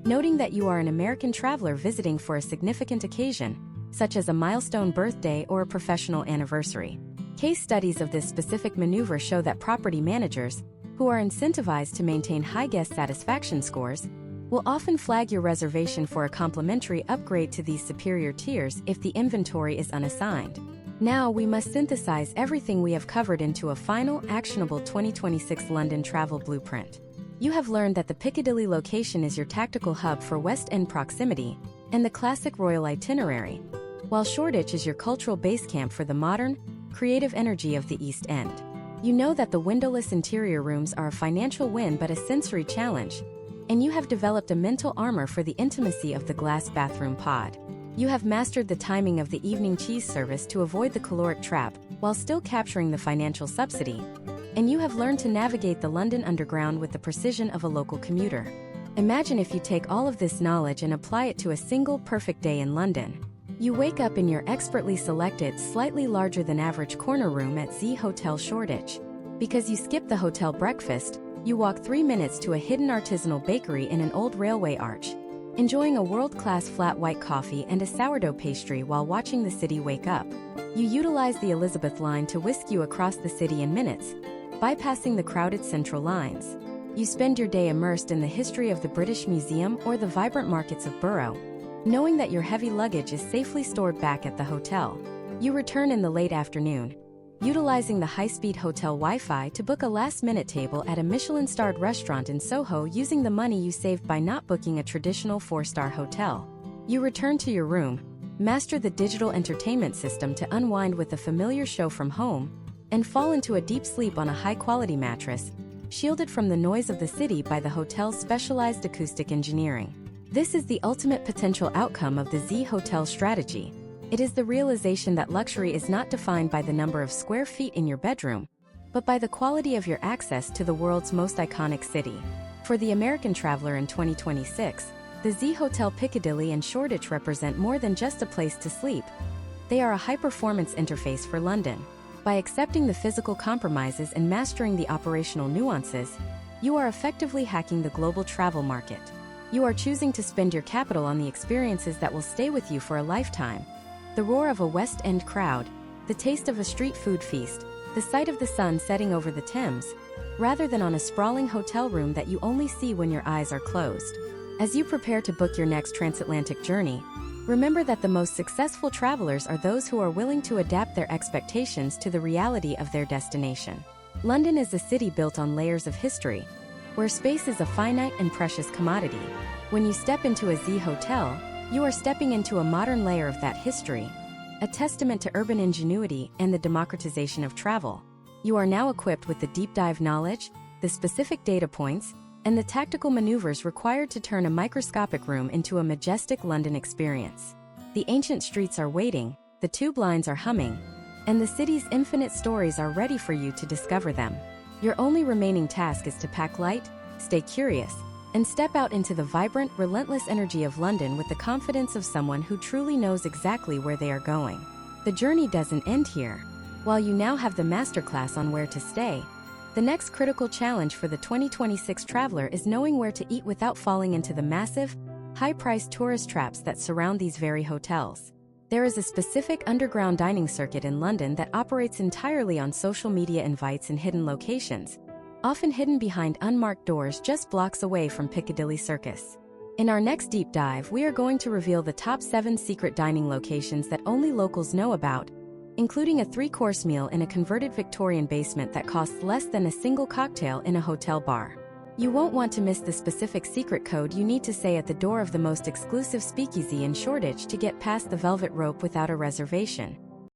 noting that you are an American traveler visiting for a significant occasion, such as a milestone birthday or a professional anniversary. Case studies of this specific maneuver show that property managers, who are incentivized to maintain high guest satisfaction scores, will often flag your reservation for a complimentary upgrade to these superior tiers if the inventory is unassigned. Now we must synthesize everything we have covered into a final, actionable 2026 London travel blueprint. You have learned that the Piccadilly location is your tactical hub for West End proximity and the classic royal itinerary, while Shoreditch is your cultural base camp for the modern, creative energy of the East End. You know that the windowless interior rooms are a financial win but a sensory challenge, and you have developed a mental armor for the intimacy of the glass bathroom pod. You have mastered the timing of the evening cheese service to avoid the caloric trap while still capturing the financial subsidy, and you have learned to navigate the London Underground with the precision of a local commuter. Imagine if you take all of this knowledge and apply it to a single perfect day in London. You wake up in your expertly selected, slightly larger than average corner room at Z Hotel Shoreditch. Because you skip the hotel breakfast, you walk 3 minutes to a hidden artisanal bakery in an old railway arch, enjoying a world-class flat white coffee and a sourdough pastry while watching the city wake up. You utilize the Elizabeth line to whisk you across the city in minutes, bypassing the crowded central lines. You spend your day immersed in the history of the British Museum or the vibrant markets of Borough, knowing that your heavy luggage is safely stored back at the hotel. You return in the late afternoon, utilizing the high-speed hotel Wi-Fi to book a last-minute table at a Michelin-starred restaurant in Soho using the money you saved by not booking a traditional 4-star hotel. You return to your room, master the digital entertainment system to unwind with a familiar show from home, and fall into a deep sleep on a high-quality mattress, shielded from the noise of the city by the hotel's specialized acoustic engineering. This is the ultimate potential outcome of the Z Hotel strategy. It is the realization that luxury is not defined by the number of square feet in your bedroom, but by the quality of your access to the world's most iconic city. For the American traveler in 2026, the Z Hotel Piccadilly and Shoreditch represent more than just a place to sleep. They are a high-performance interface for London. By accepting the physical compromises and mastering the operational nuances, you are effectively hacking the global travel market. You are choosing to spend your capital on the experiences that will stay with you for a lifetime. The roar of a West End crowd, the taste of a street food feast, the sight of the sun setting over the Thames, rather than on a sprawling hotel room that you only see when your eyes are closed. As you prepare to book your next transatlantic journey, remember that the most successful travelers are those who are willing to adapt their expectations to the reality of their destination. London is a city built on layers of history, where space is a finite and precious commodity. When you step into a Z Hotel, you are stepping into a modern layer of that history, a testament to urban ingenuity and the democratization of travel. You are now equipped with the deep dive knowledge, the specific data points, and the tactical maneuvers required to turn a microscopic room into a majestic London experience. The ancient streets are waiting, the tube lines are humming, and the city's infinite stories are ready for you to discover them. Your only remaining task is to pack light, stay curious, and step out into the vibrant, relentless energy of London with the confidence of someone who truly knows exactly where they are going. The journey doesn't end here. While you now have the masterclass on where to stay, the next critical challenge for the 2026 traveler is knowing where to eat without falling into the massive, high-priced tourist traps that surround these very hotels. There is a specific underground dining circuit in London that operates entirely on social media invites and hidden locations, often hidden behind unmarked doors just blocks away from Piccadilly Circus. In our next deep dive, we are going to reveal the top 7 secret dining locations that only locals know about, including a 3-course meal in a converted Victorian basement that costs less than a single cocktail in a hotel bar. You won't want to miss the specific secret code you need to say at the door of the most exclusive speakeasy in Shoreditch to get past the velvet rope without a reservation.